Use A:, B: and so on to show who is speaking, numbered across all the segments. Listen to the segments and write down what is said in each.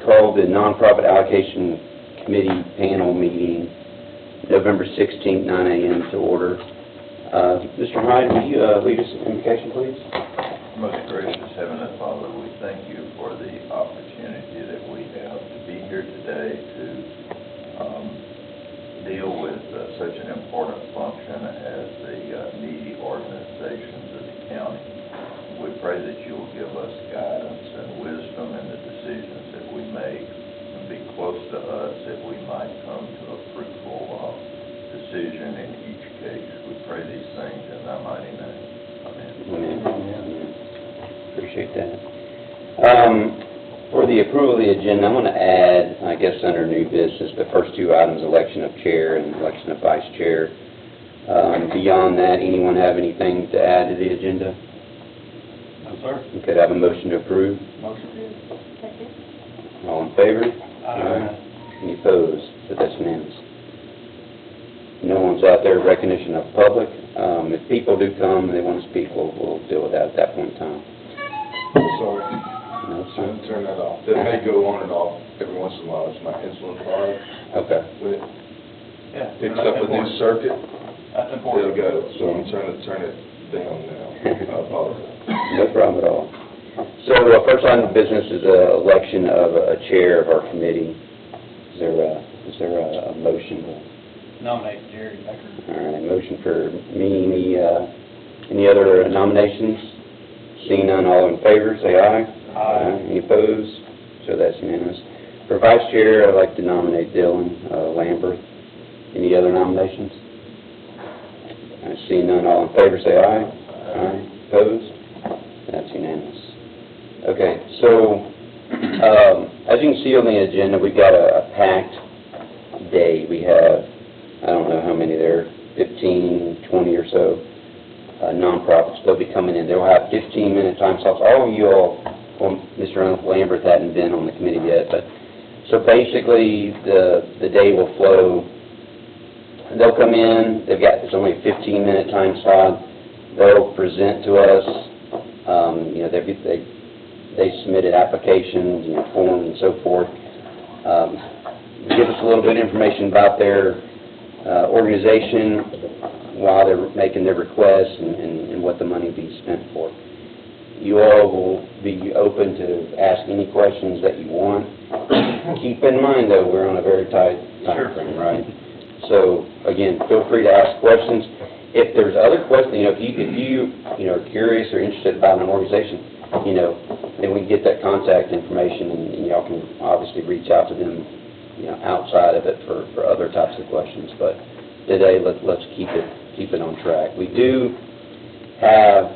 A: call the Nonprofit Allocation Committee panel meeting, November 16th, 9 a.m. to order. Mr. Hyde, will you lead us in invocation, please?
B: Most gracious Heavenly Father, we thank you for the opportunity that we have to be here today to deal with such an important function as the needy organizations of the county. We pray that you will give us guidance and wisdom in the decisions that we make, and be close to us that we might come to a fruitful decision in each case. We pray these things in thy mighty name. Amen.
A: Amen. Amen. Appreciate that. For the approval of the agenda, I'm going to add, I guess under new business, the first two items, election of chair and election of vice chair. Beyond that, anyone have anything to add to the agenda?
C: No, sir.
A: Okay, I have a motion to approve.
C: Motion.
D: Second.
A: All in favor?
C: Aye.
A: Any opposed? So that's unanimous. No one's out there in recognition of the public. If people do come and they want to speak, we'll deal with that at that point in time.
E: Sorry.
A: No, sir.
E: Turn that off. That may go on and off every once in a while. It's my insulin card.
A: Okay.
E: When it
C: Yeah.
E: picks up a new circuit,
C: That's
E: it'll
C: important.
E: go. So I'm trying to turn it down now. I apologize.
A: No problem at all. So first item of business is election of a chair of our committee. Is there a motion?
C: Nominate Jerry Becker.
A: All right, motion for me. Any other nominations? Seeing none, all in favor, say aye.
C: Aye.
A: Any opposed? So that's unanimous. For vice chair, I'd like to nominate Dylan Lambert. Any other nominations? Seeing none, all in favor, say aye. Aye. Opposed? That's unanimous. Okay, so as you can see on the agenda, we've got a packed day. We have, I don't know how many there, 15, 20 or so nonprofits. They'll be coming in. They'll have 15-minute time slots. All of you all, well, Mr. Lambert hadn't been on the committee yet, but so basically the day will flow. They'll come in. It's only a 15-minute time slot. They'll present to us. They submitted applications, forms and so forth. Give us a little bit of information about their organization while they're making their requests and what the money will be spent for. You all will be open to ask any questions that you want. Keep in mind, though, we're on a very tight time frame, right? So, again, feel free to ask questions. If there's other questions, if you are curious or interested about an organization, then we can get that contact information, and y'all can obviously reach out to them, outside of it for other types of questions. But today, let's keep it on track. We do have,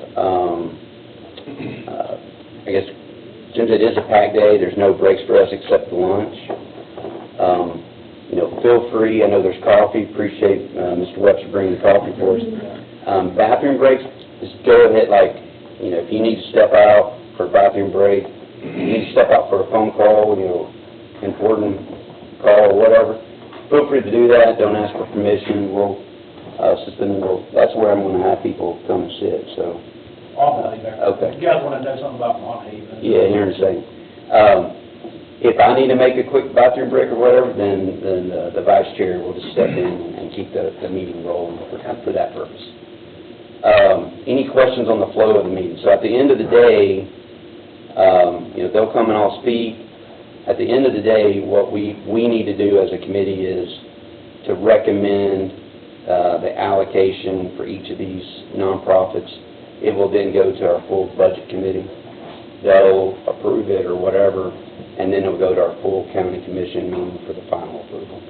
A: I guess, since it is a packed day, there's no breaks for us except for lunch. Feel free. I know there's coffee. Appreciate Mr. Webster bringing the coffee for us. Bathroom breaks, just go ahead, if you need to step out for a bathroom break, you need to step out for a phone call, important call or whatever, feel free to do that. Don't ask for permission. We'll that's where I'm going to have people come and sit. So. Okay.
C: You guys want to know something about Monhaven?
A: Yeah, here in a second. If I need to make a quick bathroom break or whatever, then the vice chair will just step in and keep the meeting rolling for that purpose. Any questions on the flow of the meeting? So at the end of the day, they'll come and I'll speak. At the end of the day, what we need to do as a committee is to recommend the allocation for each of these nonprofits. It will then go to our full budget committee. They'll approve it or whatever, and then it'll go to our full county commission meeting for the final approval.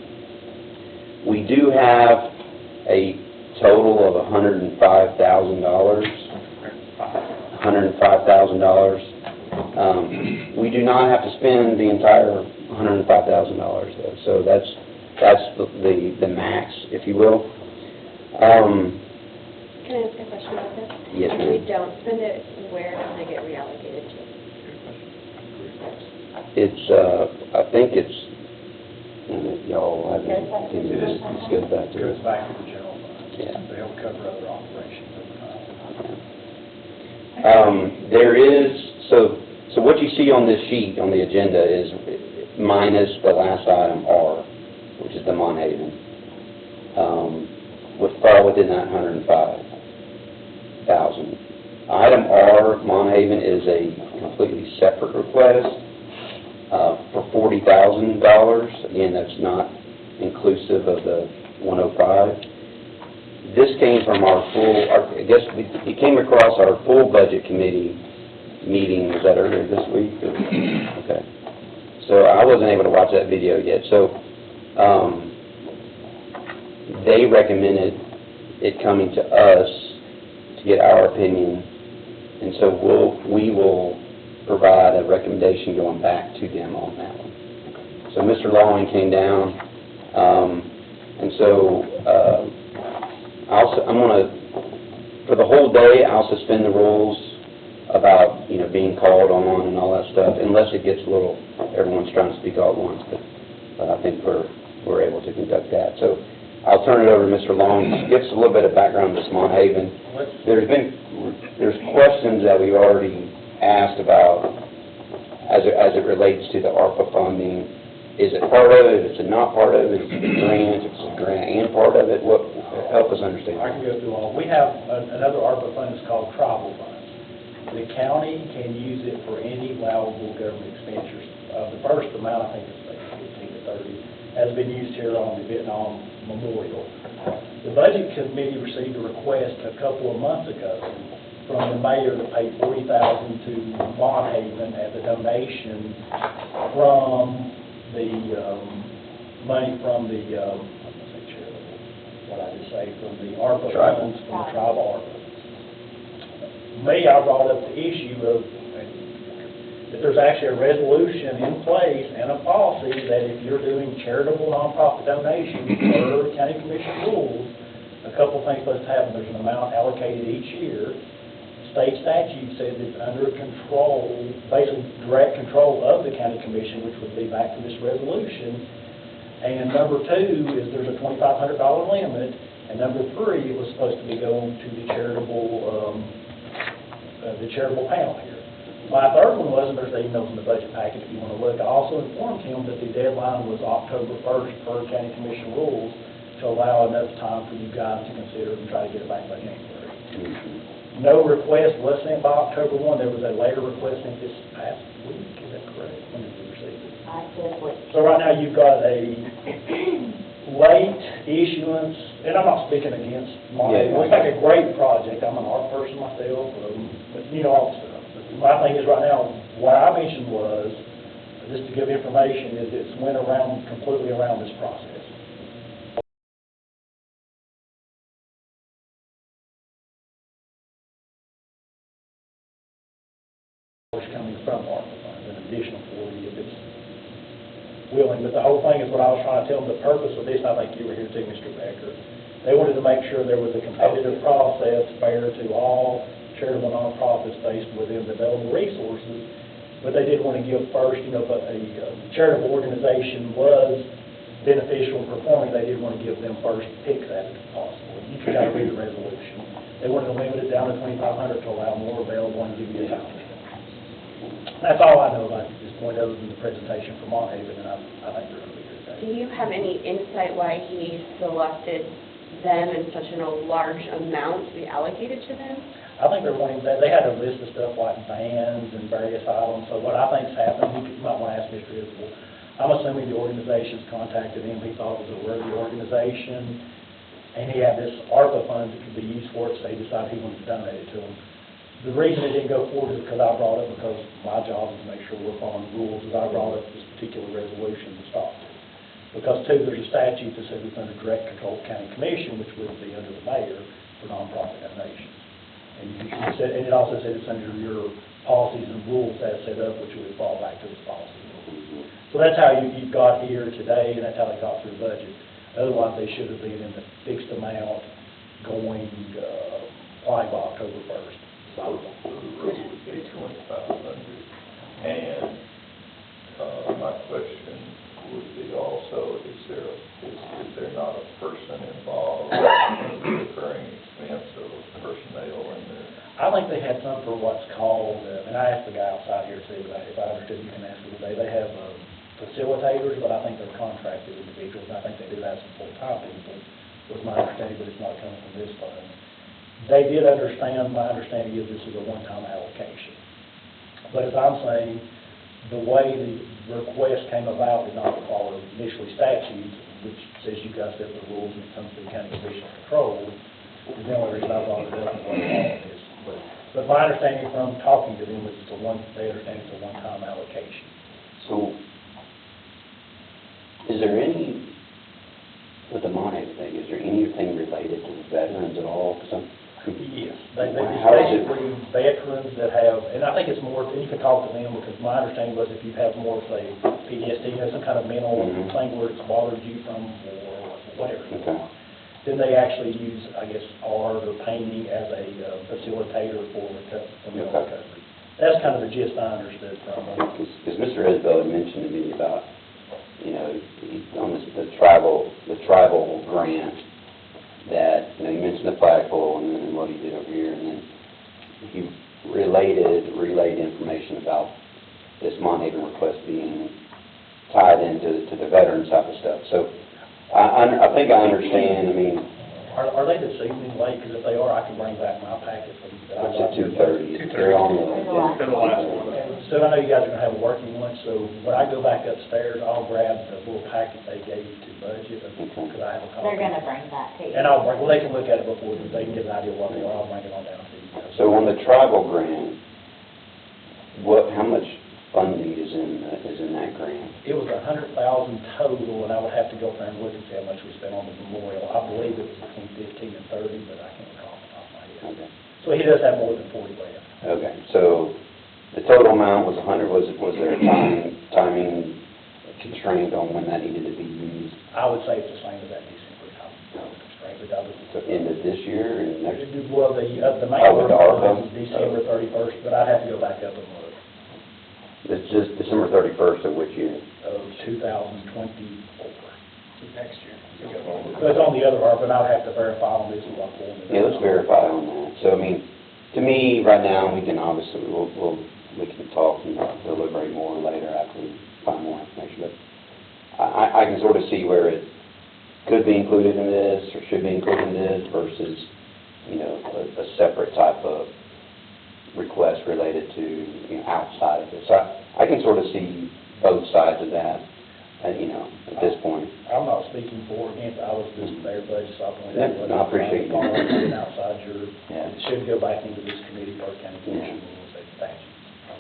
A: We do have a total of $105,000. We do not have to spend the entire $105,000 though, so that's the max, if you will.
D: Can I ask a question about this?
A: Yes,
D: If
A: ma'am.
D: we don't spend it, where does it get reallocated to?
A: It's, I think it's, y'all have,
D: Goes back to the
A: this goes back to
C: Goes
A: it.
C: back to the general fund.
A: Yeah.
C: They'll cover other operations over time.
A: There is, so what you see on this sheet, on the agenda, is minus the last item, R, which is the Monhaven, would fall within that 105,000. Item R, Monhaven, is a completely separate request for $40,000. Again, that's not inclusive of the 105. This came from our I guess it came across our full budget committee meeting. Was that earlier this week? Okay. So I wasn't able to watch that video yet. So they recommended it coming to us to get our opinion, and so we will provide a recommendation going back to them on that one. So Mr. Lawing came down, and so I'm going to, for the whole day, I'll suspend the rules about, being called on and all that stuff, unless it gets a little, everyone's trying to speak all at once, but I think we're able to conduct that. So I'll turn it over to Mr. Long to give us a little bit of background on this Monhaven. There's questions that we've already asked about as it relates to the ARPA funding. Is it part of it? Is it not part of it? Is it a grant? Is it a grant and part of it? Help us understand.
C: I can go through all. We have another ARPA fund that's called tribal funds. The county can use it for any allowable government expenditures. The first amount, I think it's like 15 to 30, has been used here on the Vietnam Memorial. The Budget Committee received a request a couple of months ago from the mayor to pay $40,000 to Monhaven as a donation from the money from the, from the ARPA funds, from the tribal ARPA. I brought up the issue of that there's actually a resolution in place and a policy that if you're doing charitable nonprofit donations per county commission rules, a couple of things must happen. There's an amount allocated each year. State statute says it's under control, basically direct control of the county commission, which would be back to this resolution. And number two is there's a $2,500 limit, and number three, it was supposed to be going to the charitable panel here. My third one was, and there's the emails in the budget packet if you want to look, I also informed him that the deadline was October 1st per county commission rules to allow enough time for you guys to consider and try to get it back by January. No request was sent by October 1. There was a later request sent this past week. Is that correct? When did you receive it? So right now you've got a late issuance, and I'm not speaking against Monterey. It looks like a great project. I'm an art person myself, but all the stuff. But my thing is right now, what I mentioned was, just to give information, is it's went around, completely around this process. Coming from ARPA funds, an additional 40 if it's willing. But the whole thing is what I was trying to tell them, the purpose of this, and I think you were here too, Mr. Becker, they wanted to make sure there was a competitive process fair to all charitable nonprofits based within the available resources, but they did want to give first, if a charitable organization was beneficial and performing, they did want to give them first picks at it if possible. You can kind of read the resolution. They wanted to limit it down to $2,500 to allow more available and give you a time. That's all I know about this point, other than the presentation from Monhaven, and I think they're going to be here today.
D: Do you have any insight why he selected them in such a large amount to be allocated to them?
C: I think they're wanting that. They had a list of stuff like vans and various items. So what I think's happened, you might want to ask Mr. Isbell, I'm assuming the organization's contacted him. He thought it was a worthy organization, and he had this ARPA fund that could be used for it, so he decided he wanted to donate it to them. The reason it didn't go forward is because I brought it, because my job is to make sure we're following the rules, is I brought up this particular resolution to stop it. Because, too, there's a statute that says it's under direct control of county commission, which would be under the mayor for nonprofit donations. And it also says it's under your policies and rules as set up, which would fall back to this policy. So that's how you got here today, and that's how they got through the budget. Otherwise, they should have been in the fixed amount going, applying by October 1st.
B: So the rule would be 2,500. And my question would be also, is there not a person involved in the recurring expense of personnel in there?
C: I think they had some for what's called, and I asked the guy outside here too, if I understood, you can ask him today, they have facilitators, but I think they're contracted individuals, and I think they do have some full-time people, was my understanding, but it's not coming from this fund. They did understand, my understanding is this is a one-time allocation. But as I'm saying, the way the request came about did not follow initially statute, which says you guys set the rules when it comes to the county commission control. And the only reason I brought it up is what it is. But my understanding from talking to them is they understand it's a one-time allocation.
A: So, is there any, with the Montague thing, is there anything related to the veterans at all?
C: Yes, they
A: How is it?
C: basically veterans that have, and I think it's more, and you can talk to them, because my understanding was if you have more, say, PTSD, some kind of mental thing where it's bothered you from, or whatever you want, then they actually use, I guess, art or painting as a facilitator for mental recovery. That's kind of the gist I understood from them.
A: Because Mr. Isbell had mentioned to me about, on the tribal grant, that, he mentioned the flagpole and then what he did over here, and then he relayed information about this Montague request being tied into the veterans type of stuff. So I think I understand.
C: Are they this evening late? Because if they are, I can bring back my packet from.
A: It's at 2:30. They're on the
F: last one.
C: So I know you guys are gonna have a working lunch, so when I go back upstairs, I'll grab the little packet they gave you to budget, because I have a copy.
G: They're gonna bring that to you.
C: And they can look at it before, they can get an idea of what they are, I'll bring it on down to you guys.
A: So on the tribal grant, how much funding is in that grant?
C: It was $100,000 total, and I would have to go there and look and see how much we spent on the memorial. I believe it was between 15 and 30, but I can't recall off the top of my head.
A: Okay.
C: So he does have more than 40 left.
A: Okay, so the total amount was 100, was there a timing constraint on when that needed to be used?
C: I would say it's the same as that December constraint, but that was.
A: So end of this year and next?
C: Well, the main
A: Oh, with the ARPA?
C: one is December 31st, but I'd have to go back up and look.
A: It's just December 31st of which year?
C: Of 2024.
F: Next year.
C: So it's on the other ARPA, and I'd have to verify on this one for me.
A: Yeah, let's verify on that. So, to me, right now, we can obviously, we can talk and deliberate more later after we find more information, but I can sort of see where it could be included in this, or should be included in this, versus, a separate type of request related to, outside of this. So I can sort of see both sides of that, at this point.
C: I'm not speaking for or against, I was just their budget, so I pointed out.
A: Yeah, no, I appreciate you.
C: Outside your, it should go back into this committee, Park County Commission, rules and statutes.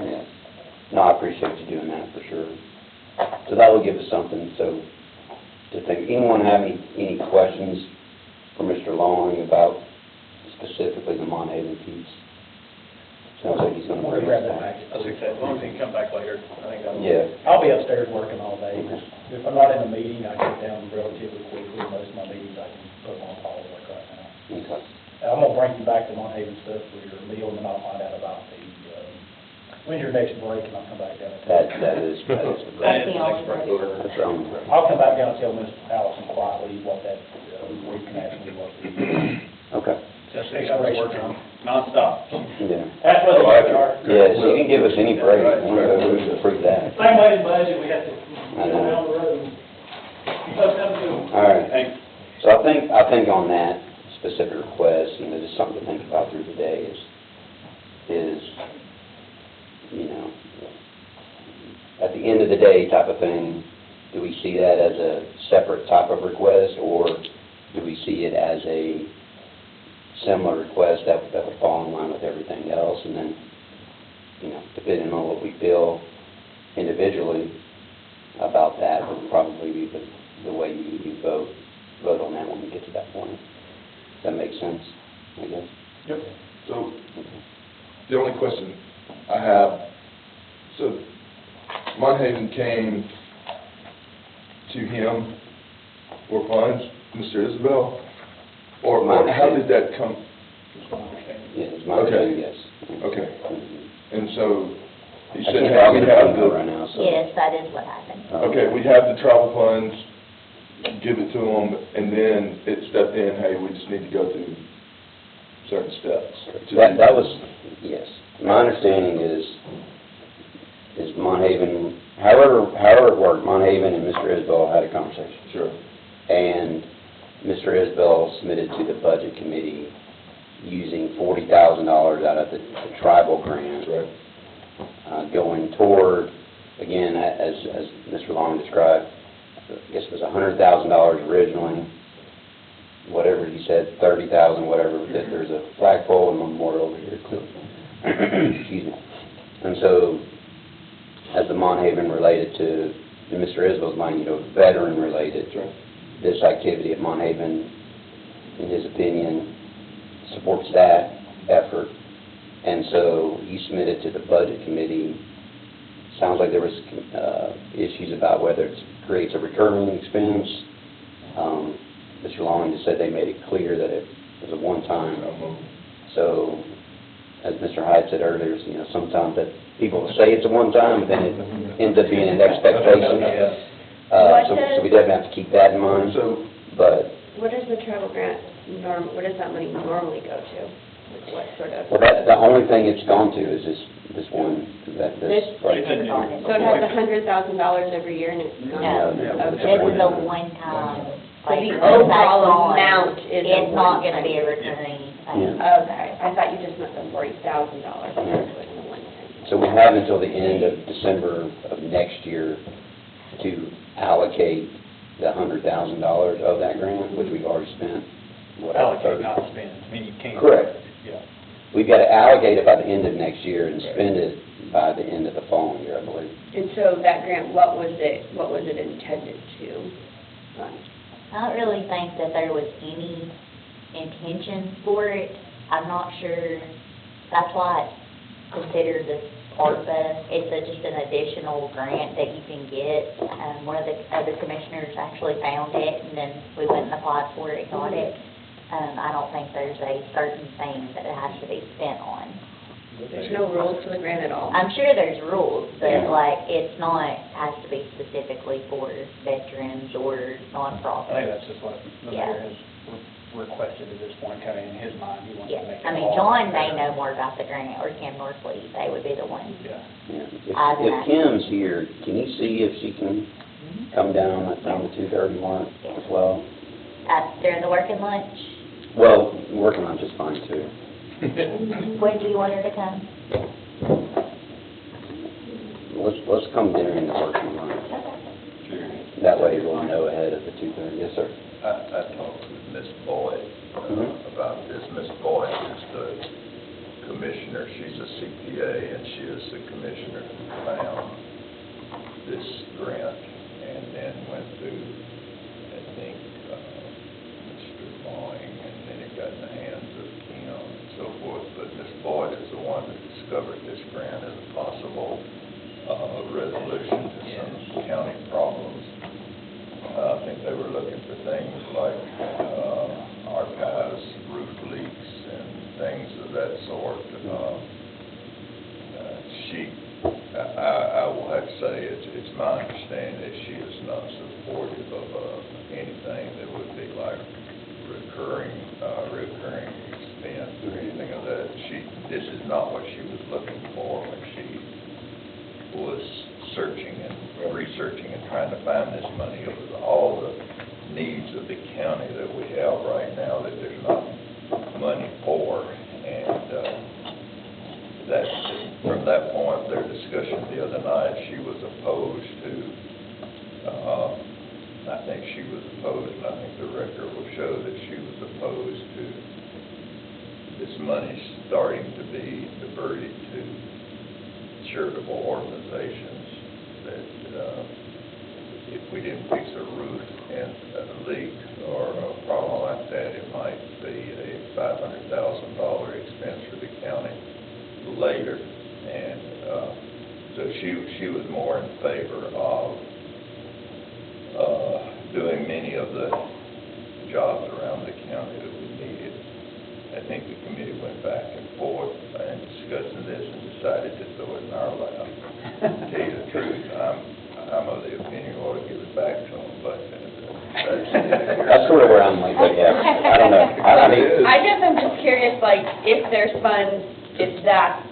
A: Yeah. No, I appreciate you doing that, for sure. So that will give us something, to think. Anyone have any questions for Mr. Long about specifically the Montague piece? Sounds like he's going to bring
C: Grab
A: it
C: that
A: back.
C: back.
F: As I said, as long as he can come back later, I think that'll.
A: Yeah.
C: I'll be upstairs working all day. If I'm not in a meeting, I get down relatively quickly. Most of my meetings I can put on pause like right now.
A: Okay.
C: I'm gonna bring you back the Montague stuff for your meal, and then I'll find out about the, when's your next break, and I'll come back down and tell you.
A: That is
F: That is the next break.
A: That's the only break.
C: I'll come back down and tell Ms. Allison quietly what that, we can actually work with.
A: Okay.
F: Just make sure we're working nonstop.
A: Yeah.
C: That's what they are.
A: Yes, you can give us any break. We approve that.
C: Same way in budget, we have to,
A: I know.
C: down the road. You folks have a good one.
A: All right.
F: Thanks.
A: So I think on that specific request, just something to think about through the day is, at the end of the day type of thing, do we see that as a separate type of request, or do we see it as a similar request that would fall in line with everything else, and then, depending on what we feel individually about that, would probably be the way you vote on that when we get to that point. Does that make sense, I guess?
E: Yep. So, the only question I have, so Monhaven came to him for funds, Mr. Isabel? Or how did that come?
A: Yeah, it's my understanding, yes.
E: Okay.
A: Mhm.
E: And so, you
A: I
E: said,
A: can't
E: hey,
A: tell
E: we
A: you
E: have
A: the
E: the,
A: right now, so.
G: Yes, that is what happened.
E: okay, we have the travel funds, give it to them, and then it stepped in, hey, we just need to go through certain steps.
A: That was, yes. My understanding is Monhaven, however it worked, Monhaven Monhaven and Mr. Isbell had a conversation.
E: Sure.
A: And Mr. Isbell submitted to the budget committee using $40,000 out of the tribal grant.
E: Right.
A: Going toward, again, as Mr. Long described, I guess it was $100,000 originally, whatever he said, 30,000, whatever, that there's a flagpole and memorial over here. Excuse me. And so, as the Monhaven related to Mr. Isbell's mind, you know, veteran related, this activity at Monhaven, in his opinion, supports that effort. And so he submitted to the budget committee. Sounds like there was issues about whether it creates a recurring expense. Mr. Long just said they made it clear that it was a one-time. So, as Mr. Hyde said earlier, you know, sometimes that people say it's a one-time, but then it ends up being an expectation. So we definitely have to keep that in mind.
E: So,
A: But
D: What does the travel grant what does that money normally go to? Like what sort of?
A: well, that the only thing it's gone to is this one
D: This-
A: right.
G: It's on it.
D: So it has $100,000 every year and it's gone?
G: No,
A: it's
G: this is a
A: one-time.
G: one-time.
D: So
G: like,
D: the
G: that's
D: overall
G: on.
D: amount is a
G: It's not gonna
D: one-time.
G: be a recurring thing.
A: Yeah.
D: Okay, I thought you just meant the $40,000. It wasn't a one-time.
A: So we have until the end of December of next year to allocate the $100,000 of that grant, which we've already spent.
F: Allocate, not spend. I mean, you can't.
A: Correct.
F: Yeah.
A: We've got to allocate it by the end of next year and spend it by the end of the following year, I believe.
D: And so that grant, what was it intended to fund?
G: I don't really think that there was any intention for it. I'm not sure, that's why it's considered this ARPA. It's just an additional grant that you can get. One of the other commissioners actually found it, and then we went and applied for it, got it. I don't think there's a certain thing that it has to be spent on.
D: There's no rules to the grant at all?
G: I'm sure there's rules, but
A: Yeah.
G: like, it's not, has to be specifically for veterans or
F: I think
G: nonprofits.
F: that's just what the
G: Yeah.
F: mayor has requested at this point, kind of in his mind, he wants to
G: Yeah,
F: make it
G: I mean,
F: all
G: John may
F: better.
G: know more about the grant, or Kim Norfleet, they would be the ones.
F: Yeah.
A: Yeah. If Kim's here, can you see if she can come down around the 2:30 mark as well?
G: During the working lunch,
A: Well, working on just fine too.
G: when do you want her to come?
A: Let's come during the working lunch. That way we'll know ahead of the 2:30. Yes, sir.
B: I talked with Ms. Boyd
A: Mhm.
B: about this. Ms. Boyd is the commissioner, she's a CPA, and she is the commissioner who found this grant, and then went through, I think, Mr. Lawing, and then it got in the hands of Cam and so forth, but Ms. Boyd is the one that discovered this grant as a possible resolution to some county problems. I think they were looking for things like archives, roof leaks, and things of that sort. I will have to say, it's my understanding that she is not supportive of anything that would be like recurring expense or anything of that. This is not what she was looking for when she was searching and researching and trying to find this money. It was all the needs of the county that we have right now that there's not money for. And from that point, their discussion the other night, she was opposed to, I think she was opposed, and I think the record will show that she was opposed to this money starting to be diverted to charitable organizations that if we didn't fix a roof and a leak or a problem like that, it might be a $500,000 expense for the county later. And so she was more in favor of doing many of the jobs around the county that we needed. I think the committee went back and forth and discussing this and decided to throw it in our lap. To tell you the truth, I'm of the opinion we ought to give it back to them, but
A: That's sort of where I'm like, yeah, I don't know. I mean,
D: I guess I'm just curious, like, if there's funds, if that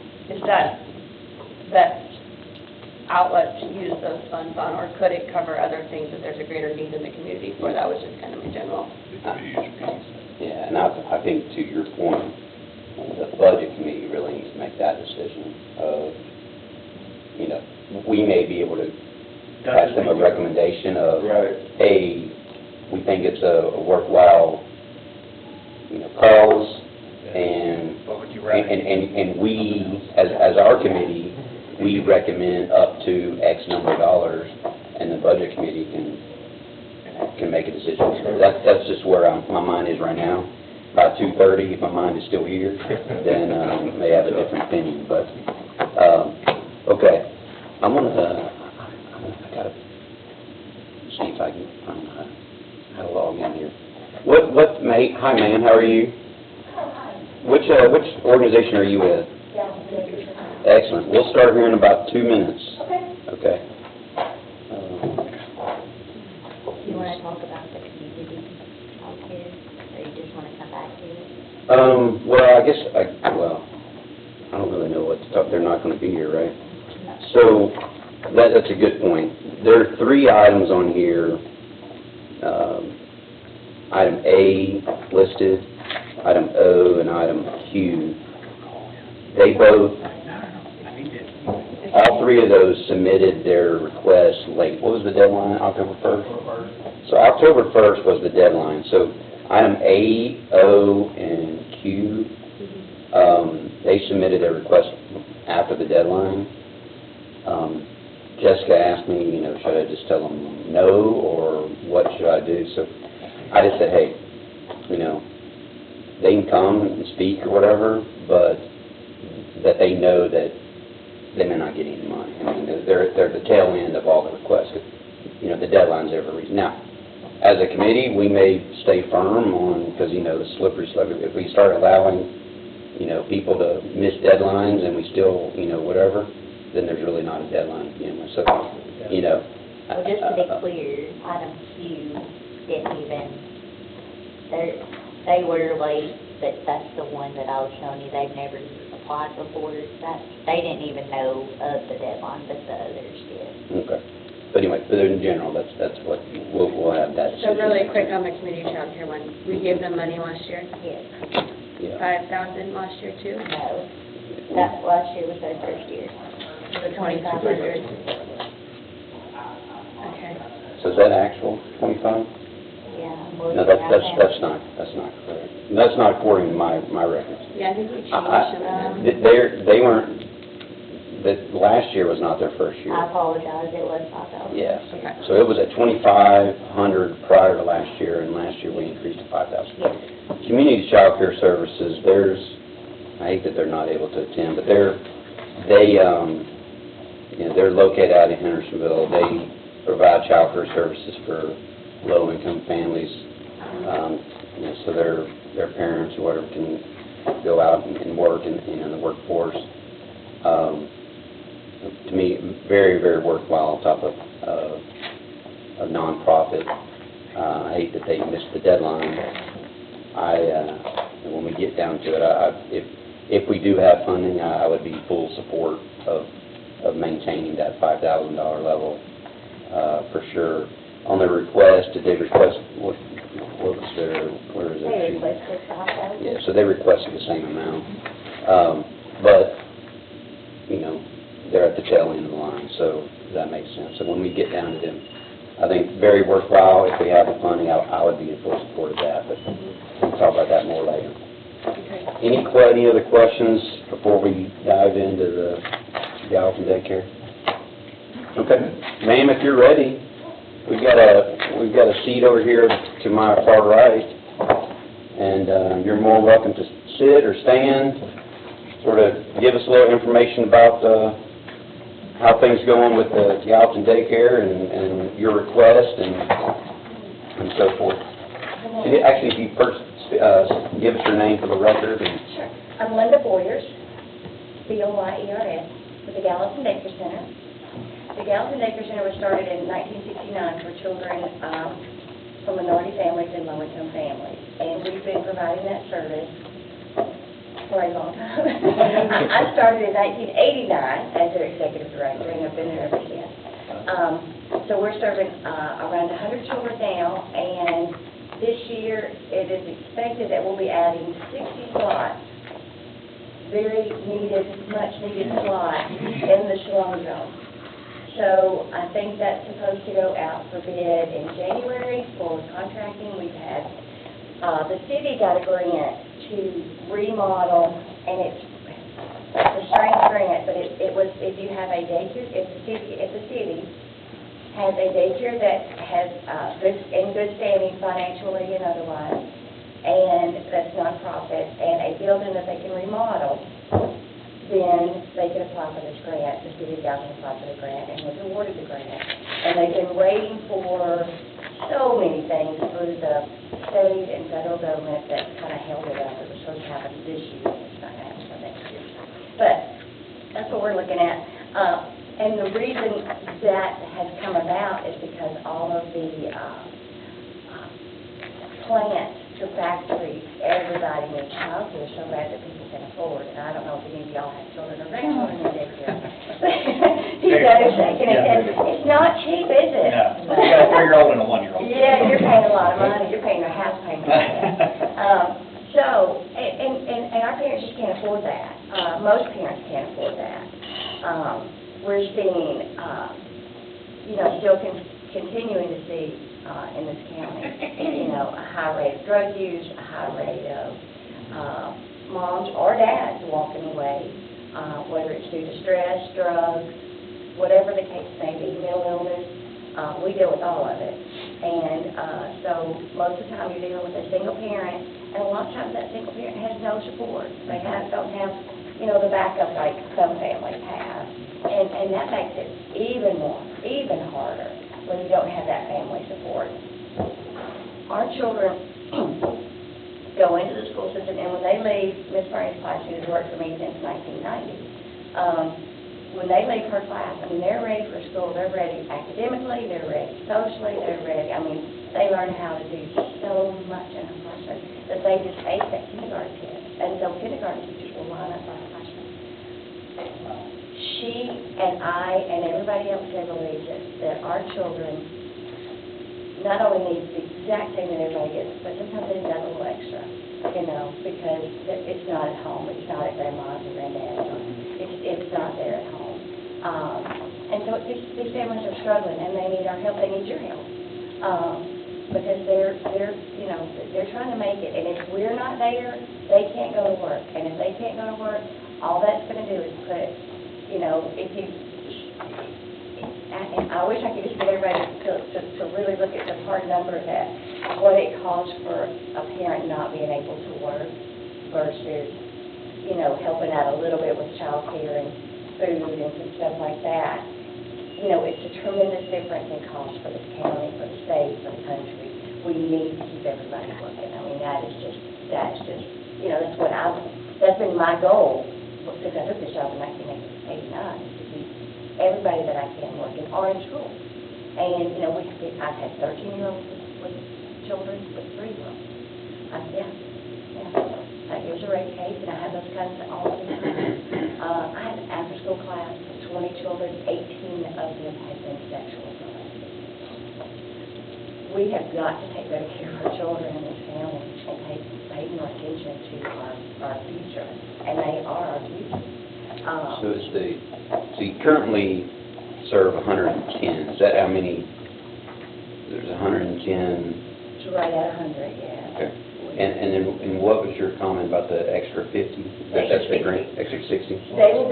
D: outlet to use those funds on, or could it cover other things that there's a greater need in the community for? That was just kind of my general.
A: Yeah, and I think to your point, the budget committee really needs to make that decision of, you know, we may be able to pass them a recommendation of,
E: Right.
A: hey, we think it's a worthwhile, you know, cause, and,
F: What would you rather?
A: and we, as our committee, we recommend up to X number of dollars, and the budget committee can make a decision. That's just where my mind is right now. By 2:30, if my mind is still here, then may have a different opinion, but, okay. I gotta see if I can find how to log in here. Hi ma'am, how are you? Which organization are you with? Excellent. We'll start here in about 2 minutes. Okay.
G: You want to talk about the community childcare, or you just want to come back to it?
A: Well, I guess, I don't really know what to talk, they're not gonna be here, right? So, that's a good point. There are 3 items on here. Item A listed, item O, and item Q. They both, all 3 of those submitted their requests late. What was the deadline, October 1st? So October 1st was the deadline. So item A, O, and Q, they submitted their request after the deadline. Jessica asked me, you know, should I just tell them no, or what should I do? So I just said, hey, you know, they can come and speak or whatever, but that they know that they may not get any money. I mean, they're at the tail end of all the requests. You know, the deadline's every reason. Now, as a committee, we may stay firm on, because, you know, the slippery slope, if we start allowing, you know, people to miss deadlines and we still, you know, whatever, then there's really not a deadline to begin with. So, you know.
G: Well, just to be clear, item Q didn't even, they were late, but that's the one that I was showing you, they've never applied before. They didn't even know of the deadline, but the others did.
A: Okay. But anyway, but in general, that's what, we'll have that
D: So
A: decision.
D: really quick on the community child care one, we gave them money last year,
G: Yes.
A: Yeah.
D: 5,000 last year too,
G: No. That last year was their first year.
D: the 2,500. Okay.
A: So is that actual, 25?
G: Yeah.
A: No, that's not correct. That's not according to my records.
D: Yeah, I think we changed some of them.
A: They weren't, last year was not their first year.
G: I apologize, it was 5,000.
A: Yes.
D: Okay.
A: So it was at 2,500 prior to last year, and last year we increased to 5,000.
G: Yes.
A: Community child care services, I hate that they're not able to attend, but you know, they're located out in Hendersonville. They provide child care services for low-income families. You know, so their parents or whatever can go out and work in the workforce. To me, very, very worthwhile type of a nonprofit. I hate that they missed the deadline. When we get down to it, if we do have funding, I would be full support of maintaining that $5,000 level for sure. On their request, did they request, what was where is it?
G: They requested 5,000.
A: Yeah, so they requested the same amount. But, you know, they're at the tail end of the line, so that makes sense. So when we get down to them, I think very worthwhile. If we have the funding, I would be in full support of that, but we'll talk about that more later.
D: Okay.
A: Any other questions before we dive into the Gallatin daycare? Okay, ma'am, if you're ready, we've got a seat over here to my far right, and you're more welcome to sit or stand, sort of give us a little information about how things going with the Gallatin daycare and your request and so forth. Actually, if you first give us your name for the record.
H: Sure. I'm Linda Boyers, B-O-Y-E-R-S, with the Gallatin Daycare Center. The Gallatin Daycare Center was started in 1969 for children from minority families and low-income families. And we've been providing that service for a long time. I started in 1989 as their executive director, and I've been there ever since. So we're serving around 100 children now, and this year it is expected that we'll be adding 60 slots, very needed, much needed slots in the Shalom Zone. So I think that's supposed to go out for bid in January for contracting. We've had, the city got a grant to remodel, and it's a strange grant, but it was, if you have a daycare, if the city has a daycare that has, in good standing financially and otherwise, and that's nonprofit, and a building that they can remodel, then they can apply for this grant. The city of Gallatin applied for the grant and was awarded the grant. And they've been waiting for so many things through the state and federal government that kind of held it up. It was supposed to happen this year, it's not going to happen until next year. But that's what we're looking at. And the reason that has come about is because all of the plants to factories, everybody needs childcare so bad that people can afford. And I don't know if any of y'all have children or grandchildren in daycare. You guys are shaking it. It's not cheap, is it?
F: No, you got a 3-year-old and a 1-year-old.
H: Yeah, you're paying a lot of money. You're paying a house payment. So, and our parents just can't afford that. Most parents can't afford that. We're seeing, still continuing to see in this county, a high rate of drug use, a high rate of moms or dads walking away, whether it's due to stress, drugs, whatever the case may be, mental illness. We deal with all of it. And so most of the time you're dealing with a single parent, and a lot of times that single parent has no support. They don't have, the backup like some families have. And that makes it even harder when you don't have that family support. Our children go into the school system, and when they leave, Ms. Bernie's class, who's worked for me since 1990, when they leave her class, they're ready for school. They're ready academically, they're ready socially, they're ready. They learn how to do so much in a classroom that they just ace that kindergarten test. And so kindergarten teachers will line up for our classroom. She and I and everybody else here believes that our children not only need the exact thing that everybody gets, but sometimes they need that little extra, because it's not at home, it's not at grandma's or granddad's, or it's not there at home. And so these families are struggling, and they need our help, they need your help, because they're trying to make it, and if we're not there, they can't go to work, and if they can't go to work, all that's going to do is put, and I wish I could just get everybody to really look at the hard number that what it costs for a parent not being able to work versus, helping out a little bit with childcare and food and some stuff like that. It's a tremendous difference in cost for the county, for the state, for the country. We need to keep everybody working. That's been my goal since I took this job in 1989, to keep everybody that I can working or in school. And, I've had 13-year-olds with children, with 3-year-olds. Here's a rape case, and I have those kinds of all the time. I had an after-school class of 20 children, 18 of them had been sexually molested. We have got to take better care of our children and their families and pay more attention to our future, and they are our future.
A: So you currently serve 110. Is that how many? There's 110.
H: It's right at 100, yeah.
A: Okay. And what was your comment about the extra 50? That's the grant, extra 60?
H: They will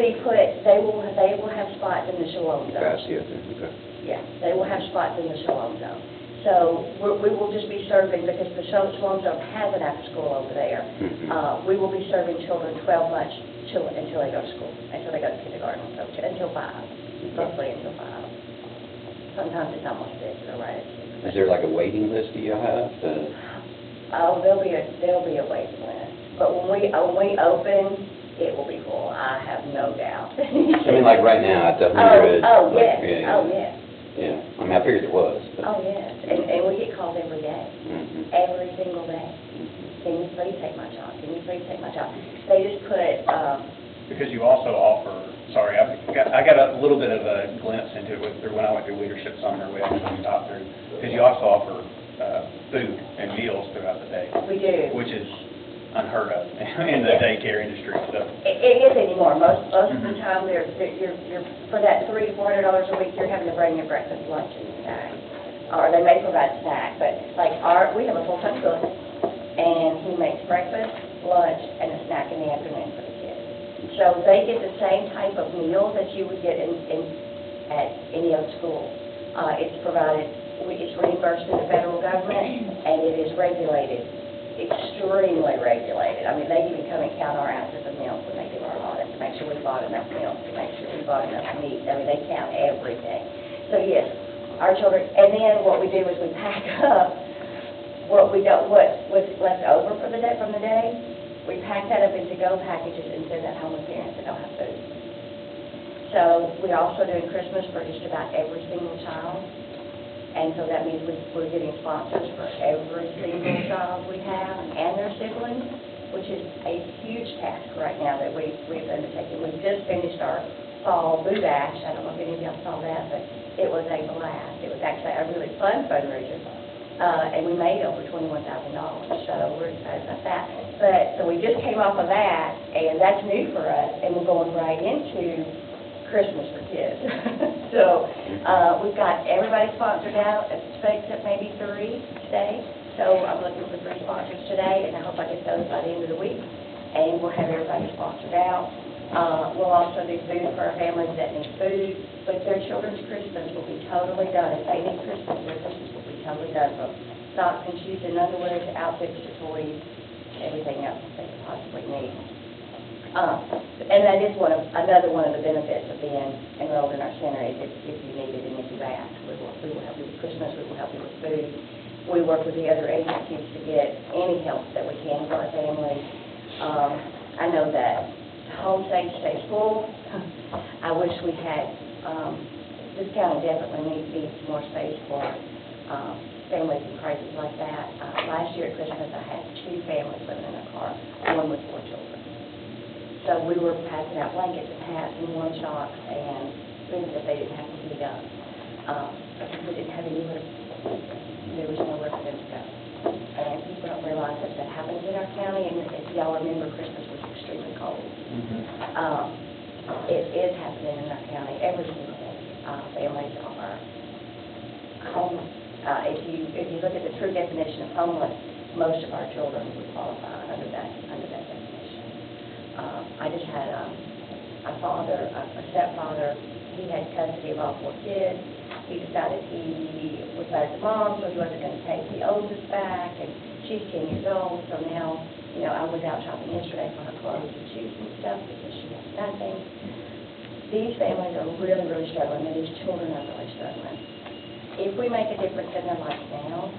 H: have spots in the Shalom Zone.
A: I see it there. Okay.
H: Yeah, they will have spots in the Shalom Zone. So we will just be serving, because the Shalom Zone has an after school over there.
A: Mm-hmm.
H: We will be serving children 12 months until they go to school, until they go to kindergarten, so until 5, roughly until 5. Sometimes it's almost 6, or right at 6.
A: Is there like a waiting list do you have?
H: Oh, there'll be a waiting list. But when we open, it will be full. I have no doubt.
A: Like right now at the 100.
H: Oh, yes.
A: Yeah.
H: Oh, yes.
A: Yeah, I mean, I figured it was, but.
H: Oh, yes, and we get calls every day,
A: Mhm.
H: every single day. Can you please take my child? Can you please take my child? They just put,
F: Because you also offer, sorry, I got a little bit of a glimpse into it when I went through Leadership Summer, we actually talked through, because you also offer food and meals throughout the day,
H: we do.
F: which is unheard of in the daycare industry, so.
H: It is anymore. Most of the
F: Mhm.
H: time, you're, for that $300 to $400 a week, you're having to bring your breakfast, lunch, and snack. Or they may provide snack, but like we have a full-time cook, and he makes breakfast, lunch, and a snack in the afternoon for the kids. So they get the same type of meal that you would get at any other school. It's provided, it's reimbursed through the federal government, and it is regulated, extremely regulated. I mean, they even come and count our ounces of milk when they do our audit, to make sure we bought enough milk, to make sure we bought enough meat. I mean, they count everything. So yes, our children, and then what we do is we pack up what was left over for the day, from the day. We pack that up into go packages and send that home with parents that don't have food. So we also do Christmas for just about every single child. And so that means we're getting sponsors for every single child we have and their siblings, which is a huge task right now that we've undertaken. We've just finished our fall boot bash. I don't know if any of y'all saw that, but it was a blast. It was actually a really fun fundraiser. And we made over $21,000, so we're excited about that. But, so we just came off of that, and that's new for us, and we're going right into Christmas for kids. So, we've got everybody sponsored out, except maybe 3 today. So I'm looking for 3 sponsors today, and I hope I get those by the end of the week. And we'll have everybody sponsored out. We'll also do food for our families that need food, but their children's Christmas will be totally done. If they need Christmas, their Christmas will be totally done, from socks and shoes and underwear to outfits to toys, everything else they could possibly need. And that is another one of the benefits of being enrolled in our center is if you need it and if you ask, we will help you with Christmas, we will help you with food. We work with the other agencies to get any help that we can for our families. I know that home stays full. I wish we had, this county definitely needs more space for families in crises like that. Last year at Christmas, I had 2 families living in a car, one with 4 children. So we were passing out blankets and hats and warm socks and things that they didn't have to heat up. We didn't have anywhere, there was nowhere for them to go. And people don't realize that that happens in our county, and if y'all remember, Christmas was extremely cold. It is happening in our county every single day. Families are homeless. If you look at the true definition of homeless, most of our children would qualify under that definition. I just had a stepfather. He had custody of all 4 kids. He decided he was bad as a mom, so he wasn't going to take the oldest back, and she's 10 years old, so now, I was out shopping yesterday for her clothes and shoes and stuff because she has nothing. These families are really, really struggling, and these children are really struggling. If we make a difference in their lives now,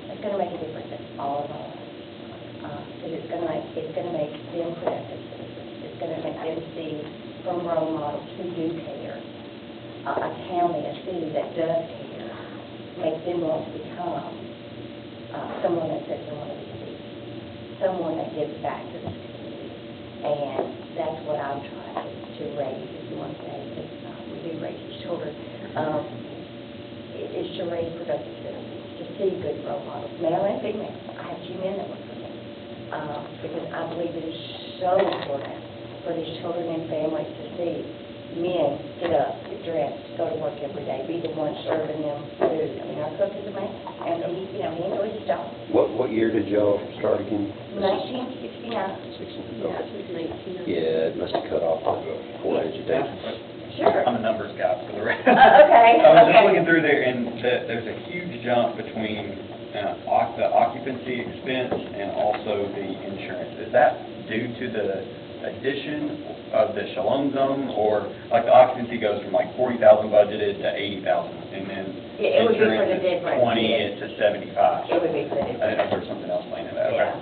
H: it's going to make a difference in all of our lives. Because it's going to make them productive citizens. It's going to make them see from role models who do care. A county, a city that does care, makes them want to become someone that says they want to be, someone that gives back to the community. And that's what I'm trying to raise, if you want to say, we do raise these children, is to raise productive citizens, to see good role models, male and female. I have 2 men that work for me, because I believe it is so important for these children and families to see men get up, get dressed, go to work every day, be the one serving them food. I mean, our cook is amazing, and he enjoys his job.
A: What year did y'all start again?
H: 1969.
A: Yeah, it must have cut off before education.
H: Sure.
F: I'm a numbers guy for the rest.
H: Okay.
F: I was just
H: Okay.
F: looking through there, and there's a huge jump between the occupancy expense and also the insurance. Is that due to the addition of the Shalom Zone, or like the occupancy goes from like 40,000 budgeted to 80,000, and then
H: It would be for the
F: insurance is
H: difference.
F: 20 to 75?
H: It would be for the
F: I didn't know if there was something else playing in that. Okay.
H: Yeah.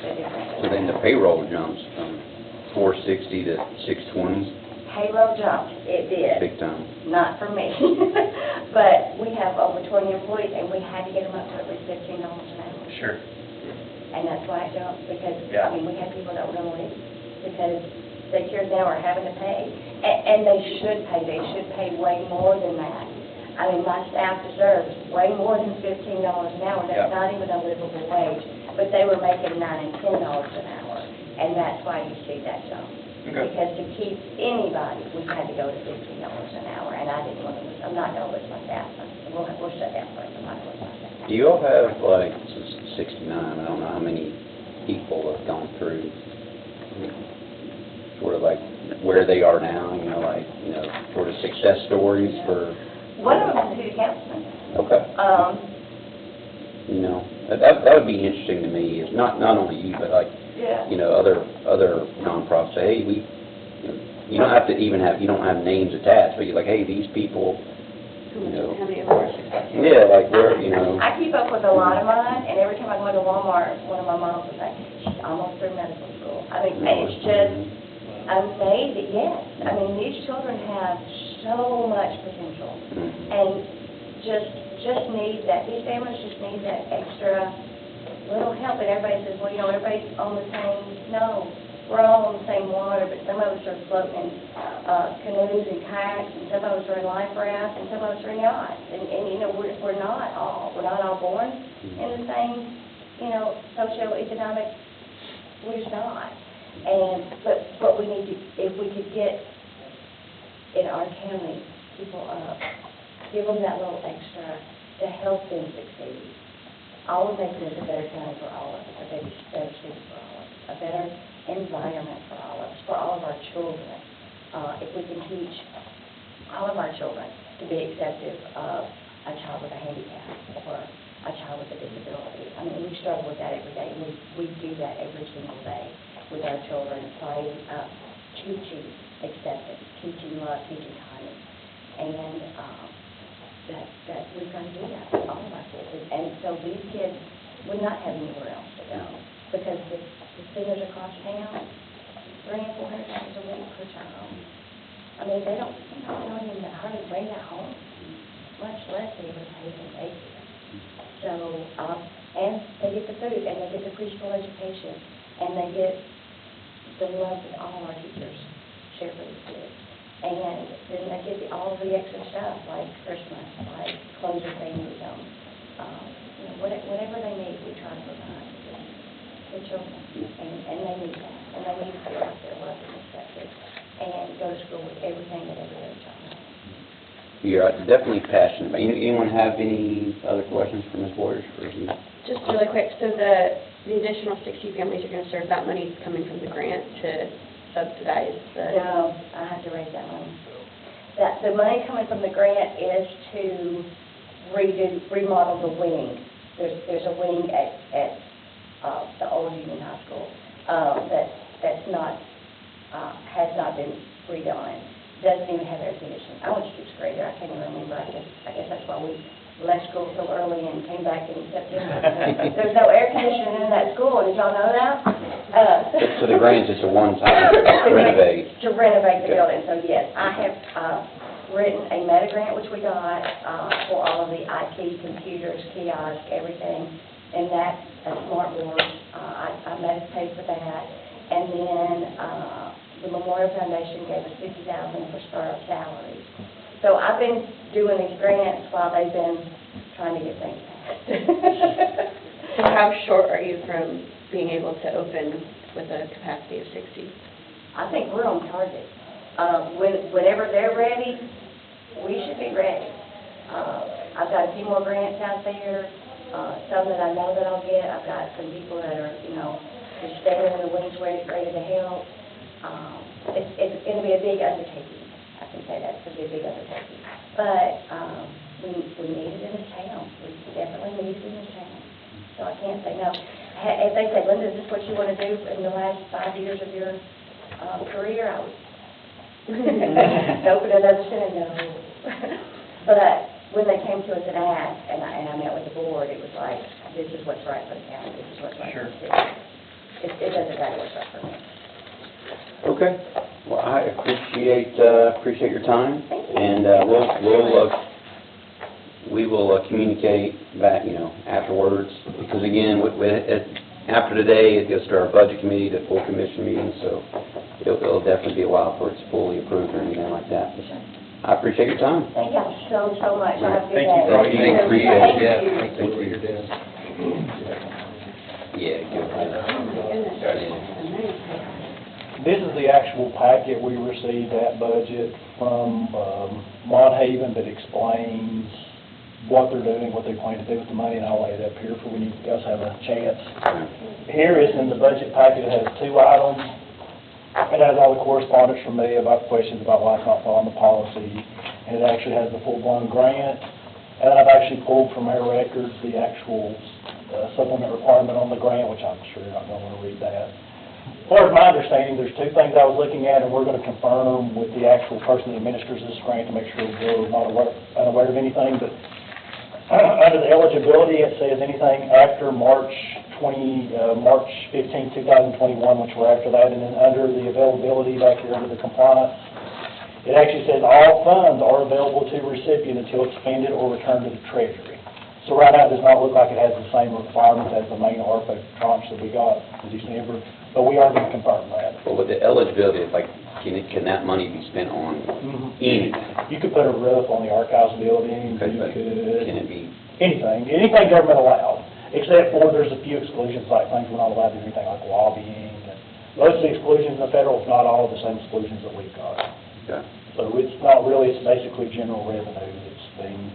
H: The difference.
A: So then the payroll jumps from 460 to 620,
H: Payroll jumped, it did.
A: big time.
H: Not for me. But we have over 20 employees, and we had to get them up to at least $15 an hour.
F: Sure.
H: And that's why it jumped, because,
F: Yeah.
H: I mean, we had people that were gonna leave, because they here now are having to pay, and they should pay way more than that. I mean, my staff deserves way more than $15 an hour,
F: Yeah.
H: that's not even a livable wage, but they were making $9 and $10 an hour, and that's why you see that jump.
F: Okay.
H: Because to keep anybody, we had to go to $15 an hour, and I didn't want to lose, I'm not gonna lose my staff, we'll shut down first, I'm not gonna lose my staff.
A: Do you all have, like, since 69, I don't know how many people have gone through, sort of like where they are now, sort of success stories for...
H: One of them is city councilman.
A: Okay. That would be interesting to me, is not only you, but like,
H: Yeah.
A: other nonprofits say, hey, you don't have to even you don't have names attached, but you're like, hey, these people,
D: How many of them are successful?
A: yeah, like, we're,
H: I keep up with a lot of mine, and every time I go to Walmart, one of my moms will say, she's almost through medical school. I mean, it's just amazing, yes. I mean, these children have so much potential, and just need that, these families just need that extra little help, and everybody says, well, everybody's on the same, no. We're all on the same water, but some of us are floating in canoes and kayaks, and some of us are in life rafts, and some of us are in yachts. And we're not all born in the same, socioeconomic, we're just not. But we need to, if we could get in our county people up, give them that little extra to help them succeed. All we're making is a better county for all of us, a better city for all of us, a better environment for all of our children. If we can teach all of our children to be accepting of a child with a handicap or a child with a disability. I mean, we struggle with that every day. We do that every single day with our children, teaching acceptance, teaching love, teaching kindness. And that we've got to do that with all of our kids. And so these kids would not have anywhere else to go, because the centers across town, $300 and $400 a week per child. I mean, they don't even hardly bring that home, much less be able to pay for daycare. So, and they get the food, and they get the preschool education, and they get the love that all our teachers share for these kids. And then they get all the extra stuff, like Christmas, like clothes if they need them. Whatever they need, we try to provide for the children. And they need that. And they need to feel like they're loved and accepted, and go to school with everything that every other child has.
A: You're definitely passionate about it. Anyone have any other questions for Ms. Waters?
D: Just really quick, so the additional 60 families you're going to serve, that money is coming from the grant to subsidize the...
H: No, I have to raise that money. The money coming from the grant is to remodel the wing. There's a wing at the old Union High School that's not has not been redone. Doesn't even have air conditioning. I went to 6th grade there. I can't even remember. I guess that's why we left school so early and came back in September. There's no air conditioning in that school. Did y'all know that?
A: So the grant's just a one-time to renovate?
H: To renovate the building. So yes, I have written a meta grant, which we got for all of the IT, computers, kiosks, everything, and that, smart boards. I meta paid for that. And then the Memorial Foundation gave us $50,000 for startup salaries. So I've been doing these grants while they've been trying to get things passed.
D: So how short are you from being able to open with a capacity of 60?
H: I think we're on target. Whenever they're ready, we should be ready. I've got a few more grants out there, some that I know that I'll get. I've got some people that are, just standing in the wings ready to help. It's going to be a big undertaking. I can say that. It's going to be a big undertaking. But we need it in this town. We definitely need it in this town. So I can't say no. If they say, Linda, is this what you want to do in the last 5 years of your career? I would open another center, no. But when they came to us and asked, and I met with the board, it was like, this is what's right for the county. This is what's right for the city. It doesn't matter what's right for me.
A: Okay. Well, I appreciate your time, and we'll we will communicate back, afterwards, because again, after today, it goes to our budget committee, the full commission meeting, so it'll definitely be a while before it's fully approved or anything like that. I appreciate your time.
H: Thank you so, so much. Have a good
F: Thank you
H: day.
F: for all you do.
A: Appreciate it.
H: Thank you.
A: Thank you. Yeah, good.
C: This is the actual packet we received, that budget from Monhaven, that explains what they're doing, what they plan to do with the money, and I'll lay it up here for when you guys have a chance. Here is in the budget packet, it has 2 items. It has all the correspondence from me about questions about why it's not following the policy, and it actually has the full-blown grant. And I've actually pulled from our records the actual supplement requirement on the grant, which I'm sure you're not going to want to read that. As far as my understanding, there's 2 things I was looking at, and we're going to confirm with the actual person that administers this grant to make sure we're not unaware of anything. But under the eligibility, it says anything after March 15, 2021, which we're after that, and then under the availability back here under the compliance, it actually says all funds are available to recipient until expended or returned to the Treasury. So right now, it does not look like it has the same requirements as the main ARPA tranche that we got in December, but we are going to confirm that.
A: Well, with the eligibility, like, can that money be spent on anything?
C: You could put a roof on the archives building,
A: Okay,
C: you
A: but
C: could,
A: can it be?
C: anything government allowed, except for there's a few exclusions, like things we're not allowed to do, anything like lobbying. And most of the exclusions in the federal, if not all, the same exclusions that we've got.
A: Okay.
C: So it's not really, it's basically general revenue that's being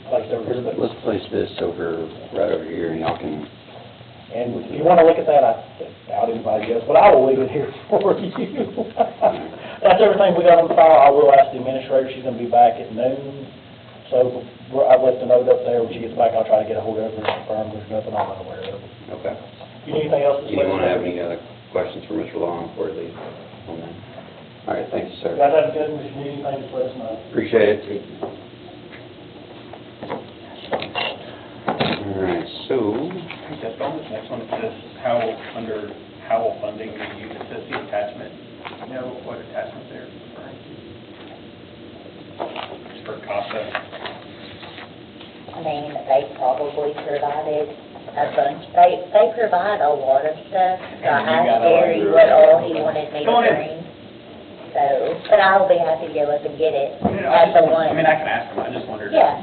C: placed over here. But-
A: Let's place this right over here, and y'all can,
C: And if you want to look at that, I doubt anybody else, but I will leave it here for you. That's everything we got on the file. I will ask the administrator, she's going to be back at noon. So I've left a note up there. When she gets back, I'll try to get a hold of her and confirm there's nothing I'm unaware of.
A: okay.
C: You need anything else?
A: Anyone have any other questions for Mr. Long before we leave on that? All right, thank you, sir.
C: Guys, have a good one. If you need anything, just let us know.
A: Appreciate it. All right, so,
F: Just on this next one, it says under Howell funding, you use the attachment. You know what attachment they're referring to? It's for CASA.
G: I mean, they probably provided a bunch, they provide a lot of stuff. So I asked Gary what all he wanted me to bring. So, but I'll be happy to go up and get it at the one.
F: I mean, I can ask them, I just wondered.
G: Yeah.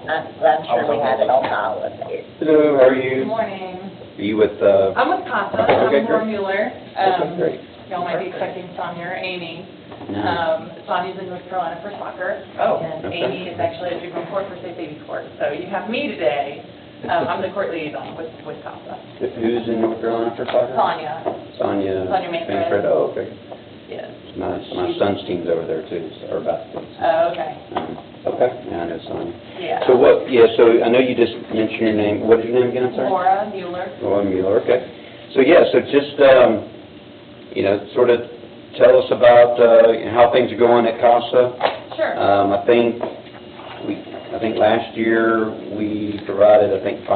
G: I'm sure we have it on file up there.
A: hello, how are you?
I: Good morning.
A: Are you with,
I: I'm with CASA.
A: Okay,
I: I'm Laura
A: great.
I: Mueller.
A: Okay, great.
I: Y'all might be expecting Sonia or Amy.
A: No.
I: Sonia's in North Carolina for soccer.
F: Oh,
I: And
A: okay.
I: Amy is actually at juvenile court for safe baby court. So you have me today. I'm the court liaison with CASA.
A: Who's in North Carolina for soccer?
I: Sonia,
A: Sonia.
I: Sonia Manfred.
A: Oh, okay.
I: yes.
A: My son's team's over there too, or about to.
I: Okay.
A: Okay, yeah, I know Sonia.
I: Yeah.
A: So so I know you just mentioned your name. What is your name again, I'm sorry?
I: Laura Mueller.
A: Laura Mueller, okay. So, so just, sort of tell us about how things are going at CASA.
I: Sure.
A: I think last year we provided, $5,000.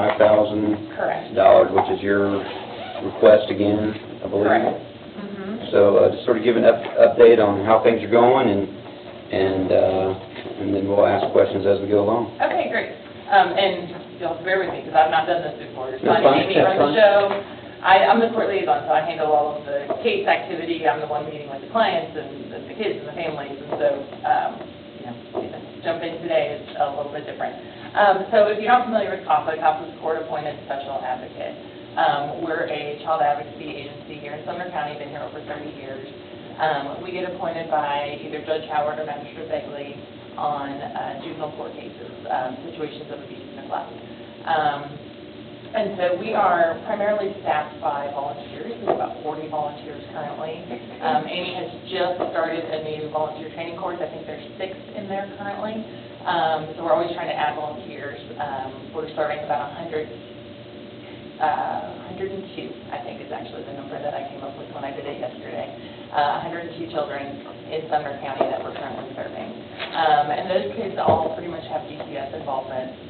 I: Correct.
A: Which is your request again, I believe.
I: Correct. Mm-hmm.
A: So just sort of give an update on how things are going, and then we'll ask questions as we go along.
I: Okay, great. And you'll have to bear with me because I've not done this before.
A: That's fine,
I: Amy
A: that's
I: runs the
A: fine.
I: show. I'm the court liaison, so I handle all of the case activity. I'm the one meeting with the clients and the kids and the families, and so, jump in today is a little bit different. So if you're not familiar with CASA, CASA is a court-appointed special advocate. We're a child advocacy agency here in Sumner County, been here over 30 years. We get appointed by either Judge Howard or Magistrate Begley on juvenile court cases, situations of abuse and neglect. And so we are primarily staffed by volunteers. We have about 40 volunteers currently. Amy has just started a new volunteer training course. I think there's 6 in there currently. So we're always trying to add volunteers. We're starting about 102, I think is actually the number that I came up with when I did it yesterday. 102 children in Sumner County that we're currently serving. And those kids all pretty much have DCS involvement.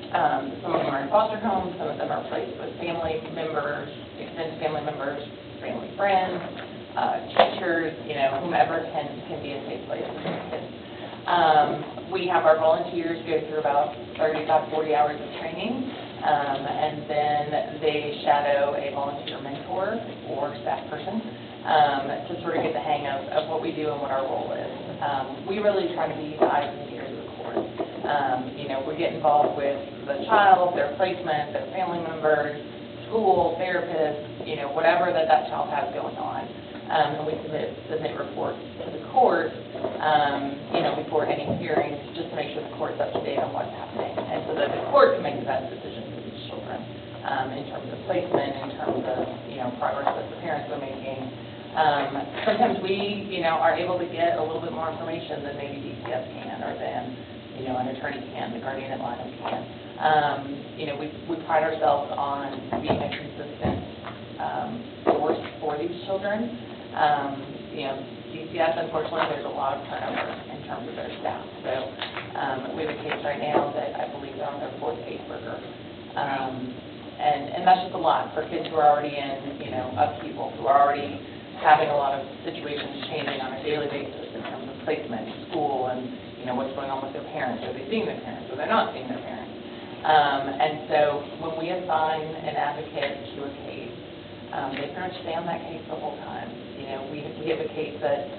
I: Some of them are in foster homes, some of them are placed with family members, extended family members, family friends, teachers, whomever can be a safe place for these kids. We have our volunteers go through about 35, 40 hours of training, and then they shadow a volunteer mentor or staff person to sort of get the hang of what we do and what our role is. We really try to be the eyes and ears of the court. We get involved with the child, their placement, their family members, school, therapists, whatever that child has going on. And we submit reports to the court, before any hearings, just to make sure the court's up to date on what's happening, and so that the court can make the best decisions for these children, in terms of placement, in terms of, progress that the parents are making. Sometimes we, are able to get a little bit more information than maybe DCS can, or than, an attorney can, the guardian ad litem can. We pride ourselves on being a consistent source for these children. DCS, unfortunately, there's a lot of turnover in terms of their staff. So we have a case right now that I believe they're on their 4th caseworker. And that's just a lot for kids who are already in, upheaval, who are already having a lot of situations changing on a daily basis in terms of placement, school, and, what's going on with their parents. Are they seeing their parents? Or they're not seeing their parents? And so when we assign an advocate to a case, they pretty much stay on that case the whole time. We have a case that,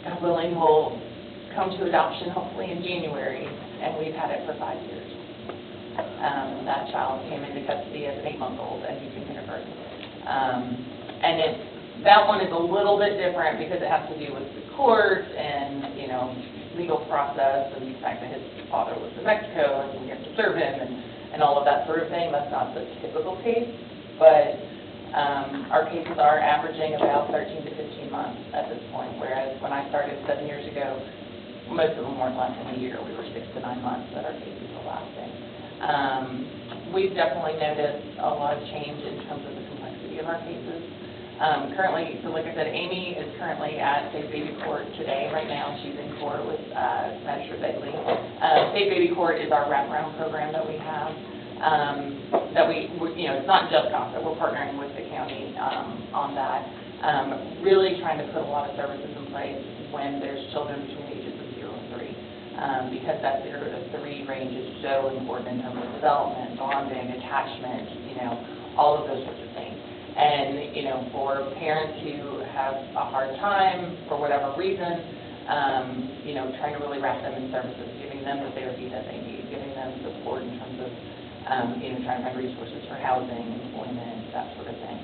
I: God willing, will come to adoption hopefully in January, and we've had it for 5 years. That child came into custody as an 8-month-old, and he's in kindergarten. And that one is a little bit different because it has to do with the court and, legal process and the fact that his father was in Mexico and we have to serve him and all of that sort of thing. That's not the typical case, but our cases are averaging about 13 to 15 months at this point, whereas when I started 7 years ago, most of them weren't less than a year. We were 6 to 9 months that our cases were lasting. We've definitely noticed a lot of change in terms of the complexity of our cases. Currently, so like I said, Amy is currently at State Baby Court today. Right now, she's in court with Magistrate Begley. State Baby Court is our wraparound program that we have. It's not just COSA. We're partnering with the county on that. Really trying to put a lot of services in place when there's children between the ages of 0 and 3, because that 0 to 3 range is so important in terms of development, bonding, attachment, all of those sorts of things. And, for parents who have a hard time for whatever reason, trying to really wrap them in services, giving them the therapy that they need, giving them support in terms of, trying to find resources for housing, employment, that sort of thing.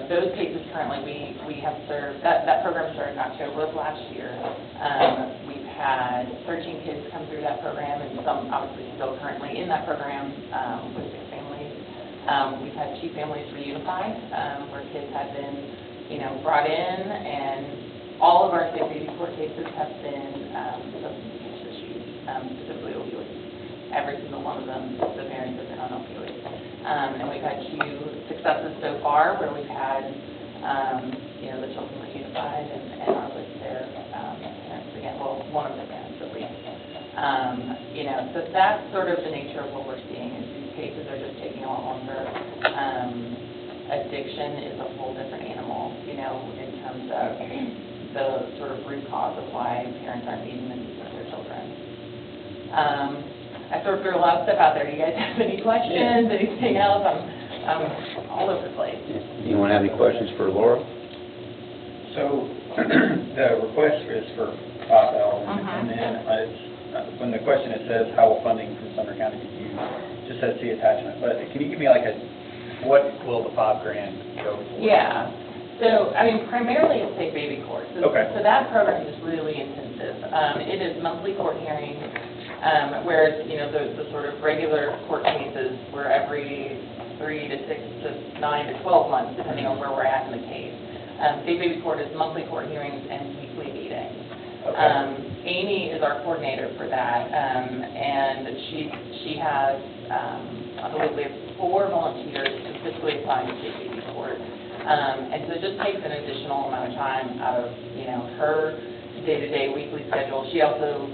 I: Those cases currently we have served, that program started in October of last year. We've had 13 kids come through that program, and some obviously still currently in that program with 6 families. We've had 2 families reunified, where kids had been, brought in, and all of our State Baby Court cases have been substance abuse issues, specifically opioids. Every single one of them, the parents have been on opioids. And we've had 2 successes so far where we've had, the children reunified and are with their parents again, well, one of the parents at least. So that's sort of the nature of what we're seeing is these cases are just taking a lot longer. Addiction is a whole different animal, in terms of the sort of root cause of why parents aren't meeting the needs of their children. I sort of threw a lot of stuff out there. Do you guys have any questions, anything else? I'm all over the place.
A: Anyone have any questions for Laura?
F: So the request is for $5,000, and then when the question it says how will funding from Sumner County be used, it just says see attachment. But can you give me like what will the $5,000 go for?
I: Yeah. So, primarily it's State Baby Court. So, so that program is really intensive. It is monthly court hearings, whereas, the sort of regular court cases were every 3 to 6 to 9 to 12 months, depending on where we're at in the case. State Baby Court is monthly court hearings and weekly meetings. Amy is our coordinator for that, and she has, I believe we have 4 volunteers specifically assigned to State Baby Court. And so it just takes an additional amount of time out of, her day-to-day weekly schedule. She also,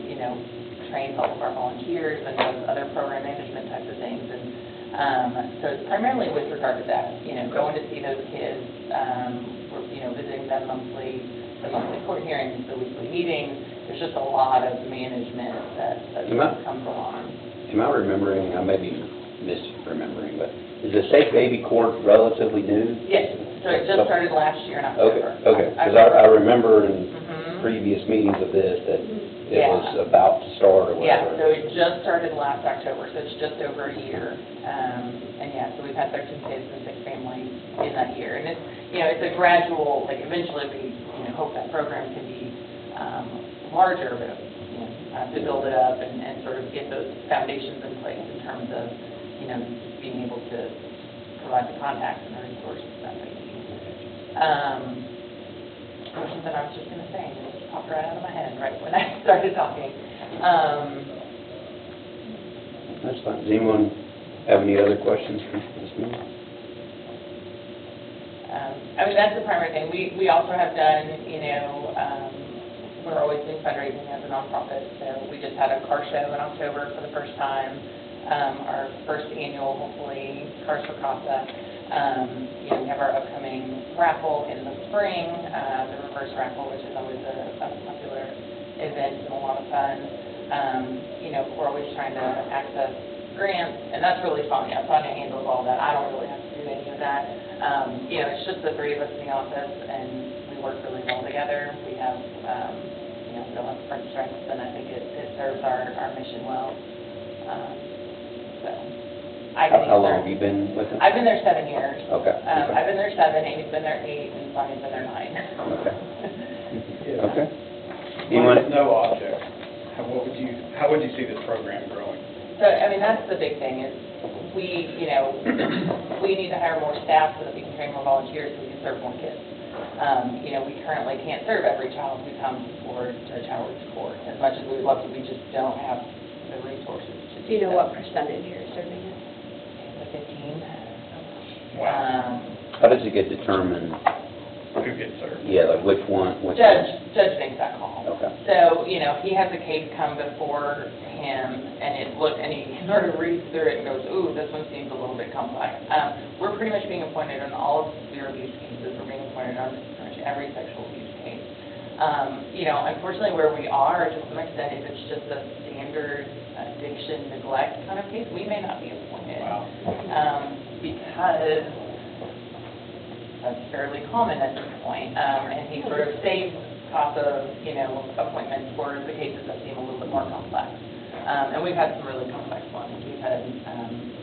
I: trains all of our volunteers and does other program management types of things. And so it's primarily with regard to that, going to see those kids, we're, visiting them monthly, the monthly court hearings, the weekly meetings. There's just a lot of management that comes along.
A: Am I remembering, I may be misremembering, but is the Safe Baby Court relatively new?
I: Yes, so it just started last year in October.
A: Okay, because I remember in
I: Mhm.
A: previous meetings of this that it
I: Yeah.
A: was about to start or
I: Yeah,
A: whatever.
I: so it just started last October, so it's just over a year. And yeah, so we've had 13 kids and 6 families in that year. And it's, it's a gradual, like eventually we, hope that program can be larger, but, to build it up and sort of get those foundations in place in terms of, being able to provide the contacts and the resources that they need. Or something I was just going to say, and it just popped right out of my head right when I started talking.
A: That's fine. Does anyone have any other questions for this meeting?
I: That's the primary thing. We also have done, we're always doing fundraising as a nonprofit, so we just had a car show in October for the first time, our first annual, hopefully, Cars for Casa. We have our upcoming raffle in the spring, the reverse raffle, which is always a popular event and a lot of fun. We're always trying to access grants, and that's really Sonia. Sonia handles all that. I don't really have to do any of that. It's just the 3 of us in the office, and we work really well together. We have, still have friend strengths, and I think it serves our mission well.
A: How long have you been with them?
I: I've been there 7 years.
A: Okay.
I: I've been there 7, Amy's been there 8, and Sonia's been there 9.
A: Okay. Okay.
F: With no object, how would you see this program growing?
I: So, that's the big thing is we need to hire more staff so that we can train more volunteers so we can serve more kids. We currently can't serve every child who comes forward to Children's Court. As much as we would love to, we just don't have the resources to
D: Do you know what percentage you're serving at?
I: 15.
F: Wow.
A: How does it get determined?
F: Who gets served?
A: Yeah, like which one?
I: Judge makes that call.
A: Okay.
I: So, he has a case come before him, and he sort of reads through it and goes, ooh, this one seems a little bit complex. We're pretty much being appointed on all of the severe abuse cases. We're being appointed on pretty much every sexual abuse case. Unfortunately, where we are, to some extent, if it's just a standard addiction, neglect kind of case, we may not be appointed.
F: Wow.
I: Because that's fairly common at this point. And he sort of saves CASA, appointments for the cases that seem a little bit more complex. And we've had some really complex ones. We've had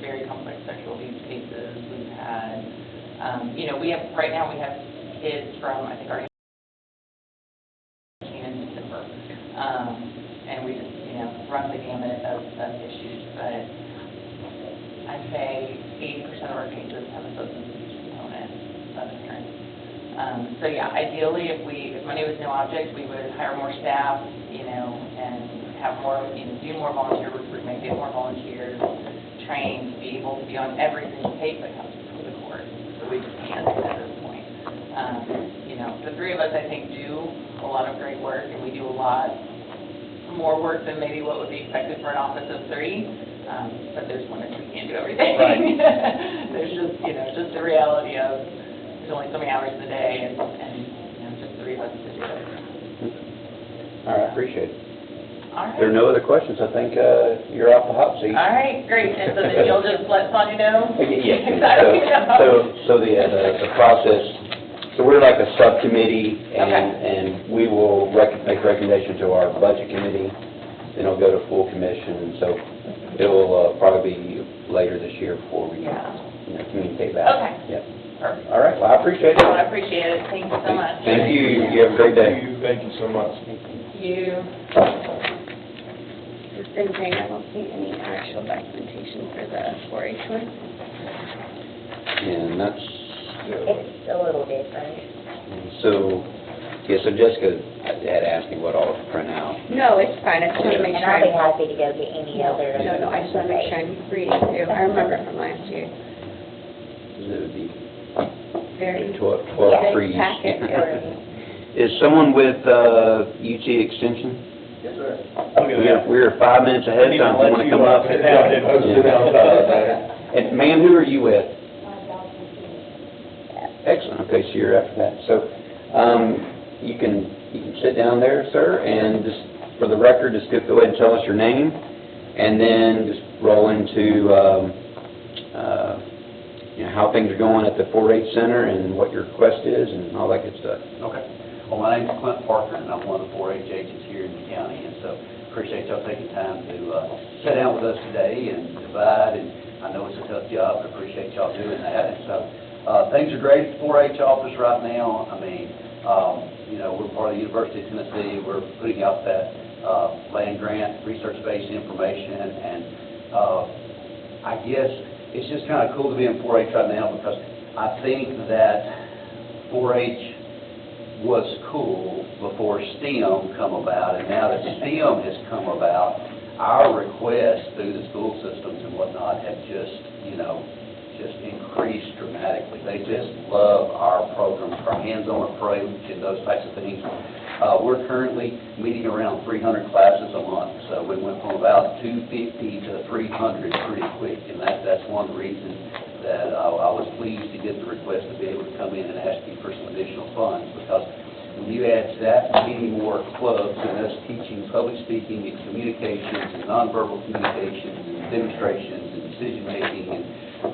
I: very complex sexual abuse cases. We've had, right now we have kids from, I think, our in December. And we just, run the gamut of issues. But I'd say 80% of our cases have a substance abuse component of parents. So yeah, ideally, if money was no object, we would hire more staff, and have more, do more volunteer recruitment, get more volunteers, trained, be able to be on every single case that comes before the court. So we just can't at this point. The 3 of us, I think, do a lot of great work, and we do a lot more work than maybe what would be expected for an office of 3. But there's limits, we can't do everything.
F: Right.
I: There's just the reality of there's only so many hours in the day, and just 3 of us to do it.
A: All right, appreciate it.
I: All right.
A: If there are no other questions, I think you're off the hot seat.
I: All right, great. And so then you'll just let Sonia know?
A: Yes.
I: Exactly.
A: So the process, so we're like a subcommittee,
I: Okay.
A: and we will make recommendations to our budget committee, then it'll go to full commission, so it'll probably be later this year before we communicate back.
I: Okay.
A: Yep.
I: Perfect.
A: All right, well, I appreciate it.
I: Well, I appreciate it. Thank you so much.
A: Thank you. You have a great day.
E: Thank you so much.
I: You.
D: And Jane, I don't see any actual documentation for the 4-H one.
A: And that's,
G: It's a little different.
A: so Jessica had asked me what all to print out.
D: No, it's fine, I just want to make
G: And
D: sure.
G: I'll be happy to go get any other.
D: No, I just want to make sure I'm reading through. I remember from last year.
A: It would be
D: Very
A: 12
D: big
A: trees.
D: packet.
A: Is someone with UT Extension?
E: Yes, sir.
A: We're 5 minutes ahead of time. You want to come up?
E: Sit down,
A: And ma'am, who are you with? Excellent. Okay, so you're after that. So, you can sit down there, sir, and just, for the record, just go ahead and tell us your name, and then just roll into, how things are going at the 4-H Center and what your request is and all that good stuff.
J: Okay. Well, my name's Clint Parker, and I'm one of the 4-H agents here in the county, and so appreciate y'all taking time to sit down with us today and divide, and I know it's a tough job, but appreciate y'all doing that. And so things are great at the 4-H office right now. I mean, we're part of the University of Tennessee. We're putting out that land grant, research-based information, and I guess it's just kind of cool to be in 4-H right now because I think that 4-H was cool before STEM come about, and now that STEM has come about, our requests through the school systems and whatnot have just increased dramatically. They just love our programs, our hands-on approach and those types of things. We're currently meeting around 300 classes a month, so we went from about 250 to 300 pretty quick, and that's one of the reasons that I was pleased to get the request to be able to come in and ask you for some additional funds, because when you add to that many more clubs and us teaching public speaking and communications and nonverbal communications and demonstrations and decision-making and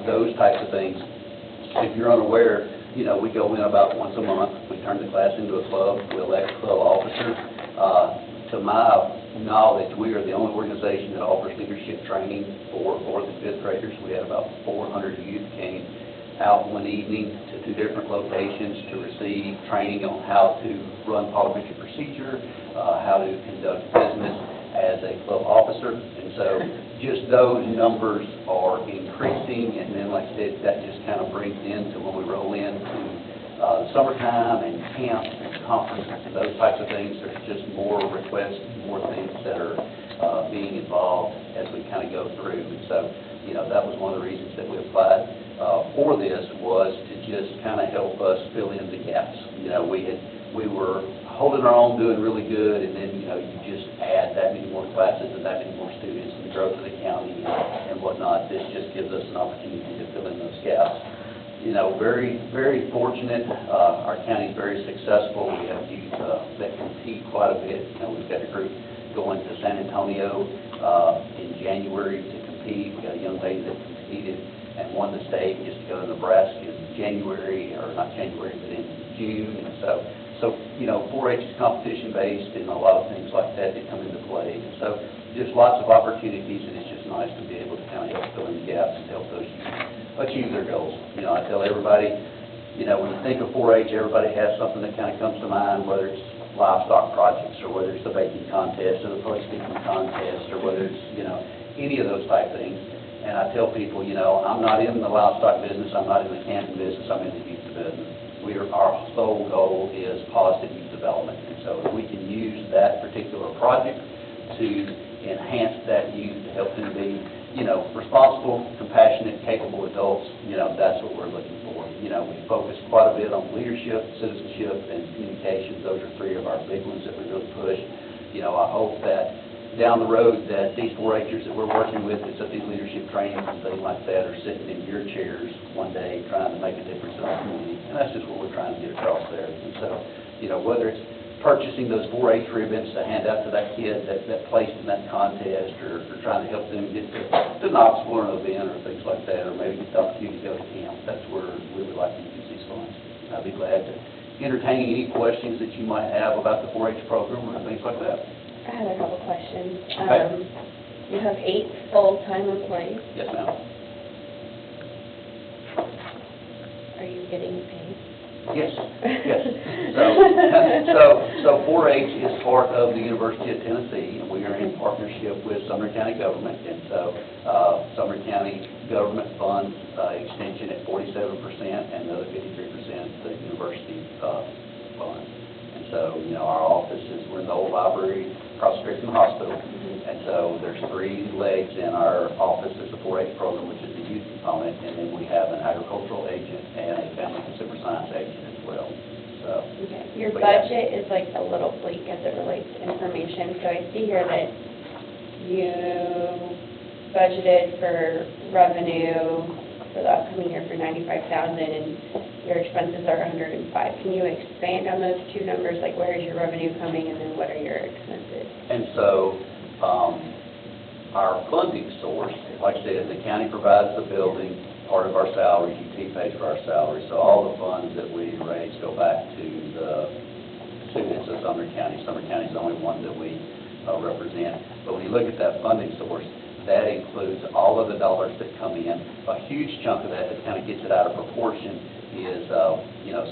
J: those types of things, if you're unaware, we go in about once a month. We turn the class into a club. We elect a club officer. To my knowledge, we are the only organization that offers leadership training for 4th and 5th graders. We had about 400 youth came out one evening to 2 different locations to receive training on how to run parliamentary procedure, how to conduct business as a club officer. And so just those numbers are increasing, and then like I said, that just kind of brings into when we roll into summertime and camp and conferences and those types of things. There's just more requests, more things that are being involved as we kind of go through. And so, that was one of the reasons that we applied for this, was to just kind of help us fill in the gaps. We were holding our own, doing really good, and then, you just add that many more classes and that many more students and the growth of the county and whatnot. This just gives us an opportunity to fill in those gaps. Very, very fortunate. Our county is very successful. We have youth that compete quite a bit. We've got a group going to San Antonio in January to compete. We got a young lady that competed and won the state just to go to Nebraska in January, or not January, but in June. And so 4-H is competition-based, and a lot of things like that come into play. And so just lots of opportunities, and it's just nice to be able to kind of help fill in the gaps and help those youth achieve their goals. I tell everybody, when you think of 4-H, everybody has something that kind of comes to mind, whether it's livestock projects, or whether it's the baking contest, or the public speaking contest, or whether it's, any of those type things. And I tell people, I'm not in the livestock business, I'm not in the camping business, I'm in the youth business. Our sole goal is positive youth development. And so if we can use that particular project to enhance that youth, to help them be, responsible, compassionate, capable adults, that's what we're looking for. We focus quite a bit on leadership, citizenship, and communications. Those are 3 of our big ones that we really push. I hope that down the road that these 4-Hers that we're working with, it's at these leadership trainings and things like that, are sitting in your chairs one day trying to make a difference in our community. And that's just what we're trying to get across there. And so, whether it's purchasing those 4-H ribbons to hand out to that kid that placed in that contest, or trying to help them get to Knoxville or an event or things like that, or maybe get the opportunity to go to camp, that's where we would like to use these funds. I'd be glad to entertain any questions that you might have about the 4-H program or things like that.
D: I have a couple questions.
J: Okay.
D: You have 8 full-time employees.
J: Yes, ma'am.
D: Are you getting paid?
J: Yes, yes. So 4-H is part of the University of Tennessee, and we are in partnership with Sumner County government. And so Sumner County government funds extension at 47%, and the other 53% the university funds. And so, our offices, we're in the old library across the street from the hospital. And so there's 3 legs in our office. There's the 4-H program, which is the youth component, and then we have an agricultural agent and a family consumer science agent as well. So,
D: okay. Your budget is like a little bleak as it relates to information. So I see here that you budgeted for revenue for the upcoming year for $95,000, and your expenses are 105. Can you expand on those two numbers, like where is your revenue coming and then what are your expenses?
J: And so, our funding source, like I said, the county provides the building, part of our salary, UT pays for our salary. So all the funds that we raise go back to the students of Sumner County. Sumner County is the only one that we represent. But when you look at that funding source, that includes all of the dollars that come in. A huge chunk of that kind of gets it out of proportion is,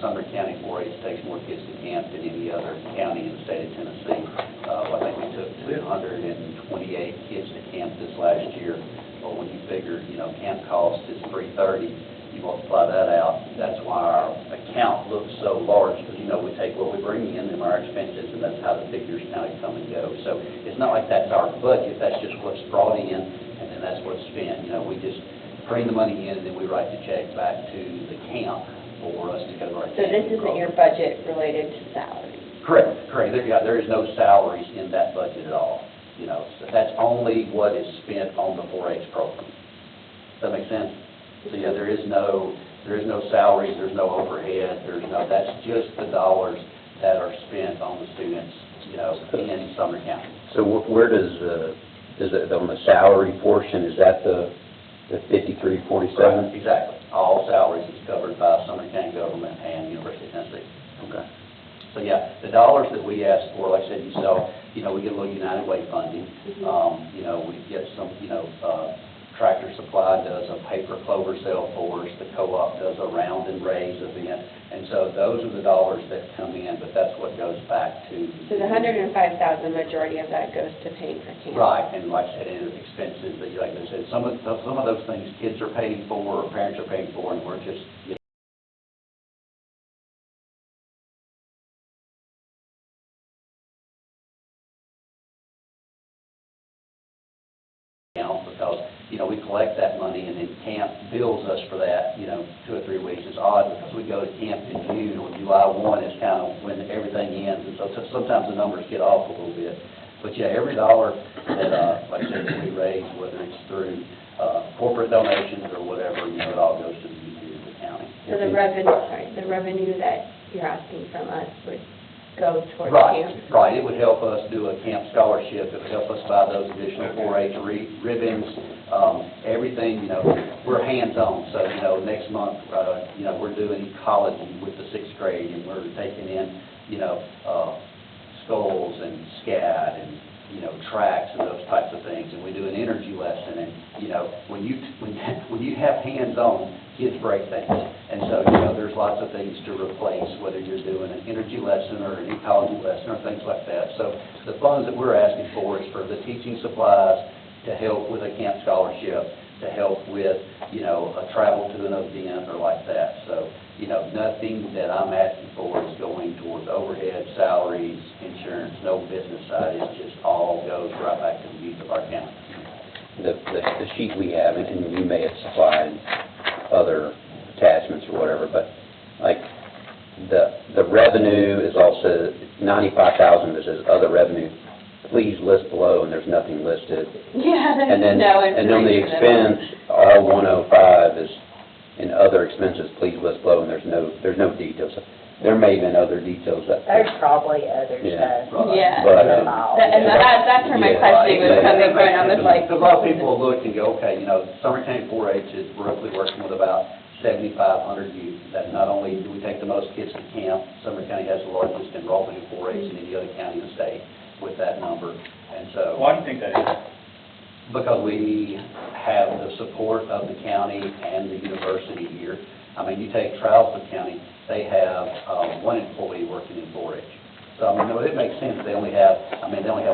J: Sumner County 4-H takes more kids to camp than any other county in the state of Tennessee. I think we took 228 kids to camp this last year. But when you figure, camp cost is $330, you multiply that out, that's why our account looks so large, because, we take what we bring in and our expenses, and that's how the figures kind of come and go. So it's not like that's our budget, that's just what's brought in, and then that's what's spent. We just bring the money in, and then we write the check back to the camp for us to go to our
D: So this
J: camping
D: isn't your
J: program.
D: budget related to salary?
J: Correct. There is no salaries in that budget at all. So that's only what is spent on the 4-H program. Does that make sense? So yeah, there is no salaries, there's no overhead, that's just the dollars that are spent on the students, in Sumner County.
A: So where does it, on the salary portion, is that the 5347?
J: Right, exactly. All salaries is covered by Sumner County government and University of Tennessee.
A: Okay.
J: So yeah, the dollars that we ask for, like I said, we get a little United Way funding. We get some, Tractor Supply does a paper clover sale for us. The co-op does a round and raise event. And so those are the dollars that come in, but that's what goes back to.
D: So the 105,000, majority of that goes to paying for camp?
J: Right, and like I said, expenses, that, like I said, some of those things kids are paying for, or parents are paying for, and we're just, because, we collect that money and then camp bills us for that, 2 or 3 weeks. It's odd because we go to camp in June, or July 1 is kind of when everything ends, and so sometimes the numbers get off a little bit. But yeah, every dollar that, like I said, that we raise, whether it's through corporate donations or whatever, it all goes to the UT of the county.
D: So the revenue that you're asking from us would go towards
J: Right,
D: camp?
J: right. It would help us do a camp scholarship. It would help us buy those additional 4-H ribbons, everything, we're hands-on. So, next month, we're doing ecology with the 6th grade, and we're taking in, skulls and scat and, tracks and those types of things. And we do an energy lesson. And, when you have hands-on, kids break things. And so, there's lots of things to replace, whether you're doing an energy lesson or an ecology lesson or things like that. So the funds that we're asking for is for the teaching supplies to help with a camp scholarship, to help with, a travel to an event or like that. So, nothing that I'm asking for is going towards overhead, salaries, insurance, no business side. It just all goes right back to the youth of our county.
A: The sheet we have, and you may have supplied other attachments or whatever, but like the revenue is also 95,000. It says other revenue. Please list below, and there's nothing listed.
D: Yeah, there's
A: And then
D: no
A: and then the
D: information.
A: expense, all 105 is in other expenses. Please list below, and there's no details. There may have been other details that.
G: There's probably other
A: Yeah.
G: stuff.
D: Yeah.
A: But,
D: And that's where my
A: yeah.
D: questioning was coming from. I was like,
J: Because a lot of people will look and go, okay, Sumner County 4-H is roughly working with about 7,500 youth. That not only do we take the most kids to camp, Sumner County has the largest enrollment in 4-H in any other county in the state with that number. And so,
F: Why do you think that is?
J: because we have the support of the county and the university here. I mean, you take Trousdale County, they have 1 employee working in 4-H. So, it makes sense. They only have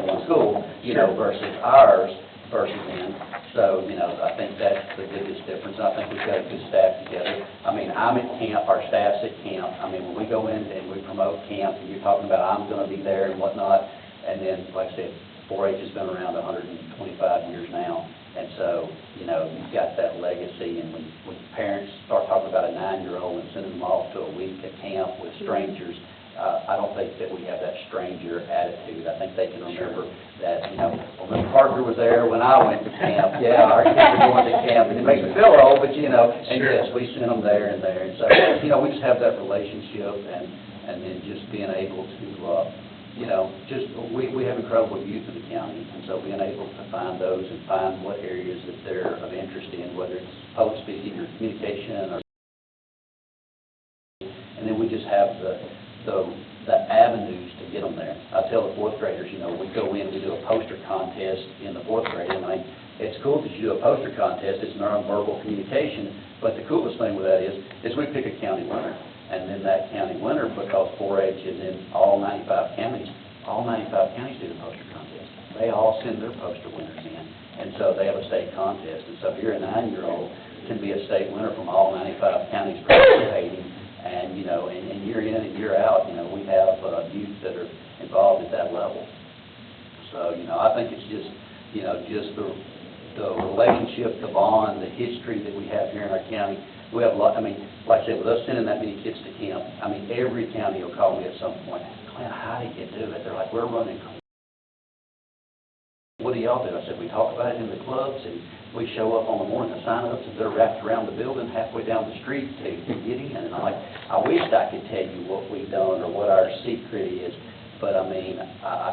J: one school, versus ours versus them. So, I think that's the biggest difference. I think we've got a good staff together. I'm at camp, our staff's at camp. When we go in and we promote camp, and you're talking about I'm going to be there and whatnot, and then, like I said, 4-H has been around 125 years now. And so, you've got that legacy, and when parents start talking about a 9-year-old and sending them off to a week at camp with strangers, I don't think that we have that stranger attitude. I think they can remember that, well, Mr. Parker was there when I went to camp. Yeah, our kids are going to camp, and it makes me feel old, but, and yes, we sent them there and there. And so, we just have that relationship, and then just being able to, we have incredible youth in the county, and so being able to find those and find what areas that they're of interest in, whether it's public speaking or communication or. And then we just have the avenues to get them there. I tell the fourth graders, we go in, we do a poster contest in the fourth grade, and it's cool that you do a poster contest, it's nonverbal communication, but the coolest thing with that is we pick a county winner, and then that county winner, because 4-H is in all 95 counties do the poster contest. They all send their poster winners in, and so they have a state contest, and so if you're a 9-year-old, can be a state winner from all 95 counties participating. And, and year in and year out, we have youth that are involved at that level. So, I think it's just, just the relationship, the bond, the history that we have here in our county. We have a lot, like I said, with us sending that many kids to camp, every county will call me at some point, Clint, how did you do it? They're like, we're running. What do y'all do? I said, we talk about it in the clubs, and we show up on the morning, the sign-ups, and they're wrapped around the building, halfway down the street to get in. And I'm like, I wish I could tell you what we've done or what our secret is, but I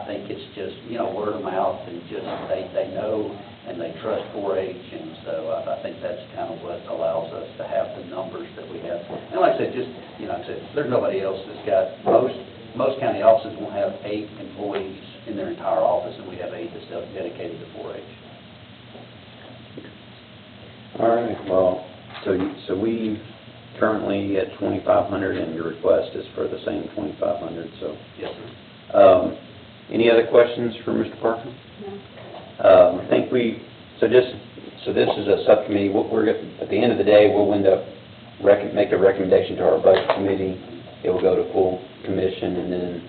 J: think it's just, word of mouth, and just they know and they trust 4-H, and so I think that's kind of what allows us to have the numbers that we have. And like I said, just, there's nobody else that's got, most county offices won't have 8 employees in their entire office, and we have 8 that's dedicated to 4-H.
A: All right, well, so we currently at 2,500, and your request is for the same 2,500, so.
J: Yes, sir.
A: Any other questions for Mr. Parker?
D: No.
A: I think so this is a subcommittee. At the end of the day, we'll end up make a recommendation to our budget committee. It will go to full commission, and then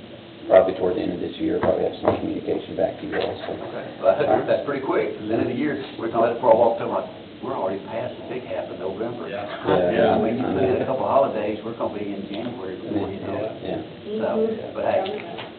A: probably toward the end of this year, probably have some communication back to you all. So.
J: Okay. Well, that's pretty quick. At the end of the year, we're talking about it before I walked up, we're already past the big half of November.
A: Yeah.
J: When you put in a couple of holidays, we're going to be in January before you know it.
A: Yeah.
J: So, but hey,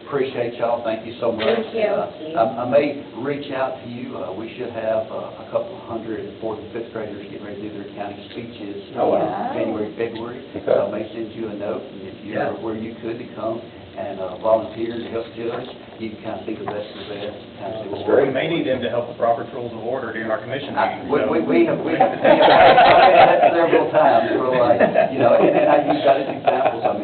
J: appreciate y'all. Thank you so much.
D: Thank you.
J: I may reach out to you. We should have a couple hundred 4th and 5th graders getting ready to do their county speeches
A: Oh, wow.
J: January, February.
A: Okay.
J: So I may send you a note, and if you're where you could to come and volunteer to help judge, you can kind of see the best of the best. Kind of see what's
F: We may need them to help with Robert's Rules of Order during our commission meetings.
J: We have that several times. We're like, and I use that as examples. When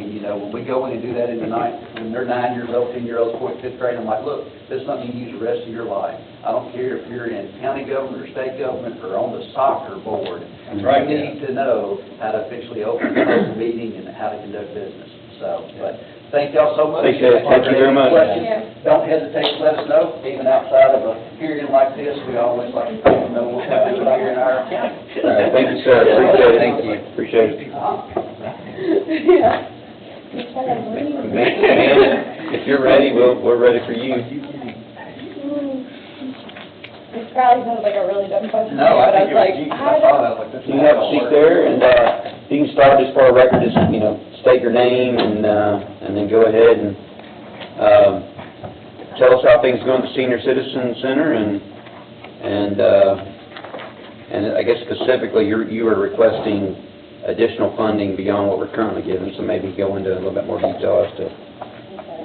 J: we go in and do that in the night, when they're 9 years old, 10 years old, 4th, 5th grade, I'm like, look, this is something you use the rest of your life. I don't care if you're in county government or state government or on the soccer board.
F: That's right.
J: You need to know how to officially open and close a meeting and how to conduct business. So, but thank y'all so much.
A: Thank you very much.
J: Questions,
D: Yeah.
J: don't hesitate to let us know. Even outside of a hearing like this, we always like to know what we're doing here in our county.
A: All right, thank you, sir. Appreciate it. Thank you. Appreciate it.
D: Yeah.
A: Man, if you're ready, we're ready for you.
D: It probably sounds like a really dumb question.
J: No, I
D: but
J: think
D: was
J: it was,
D: how
J: I
D: did-
J: saw that, like, this is
A: You have a seat there, and you can start just for a record, just, state your name, and then go ahead and tell us how things go at the Senior Citizen Center, and I guess specifically, you are requesting additional funding beyond what we're currently given, so maybe go into a little bit more detail as to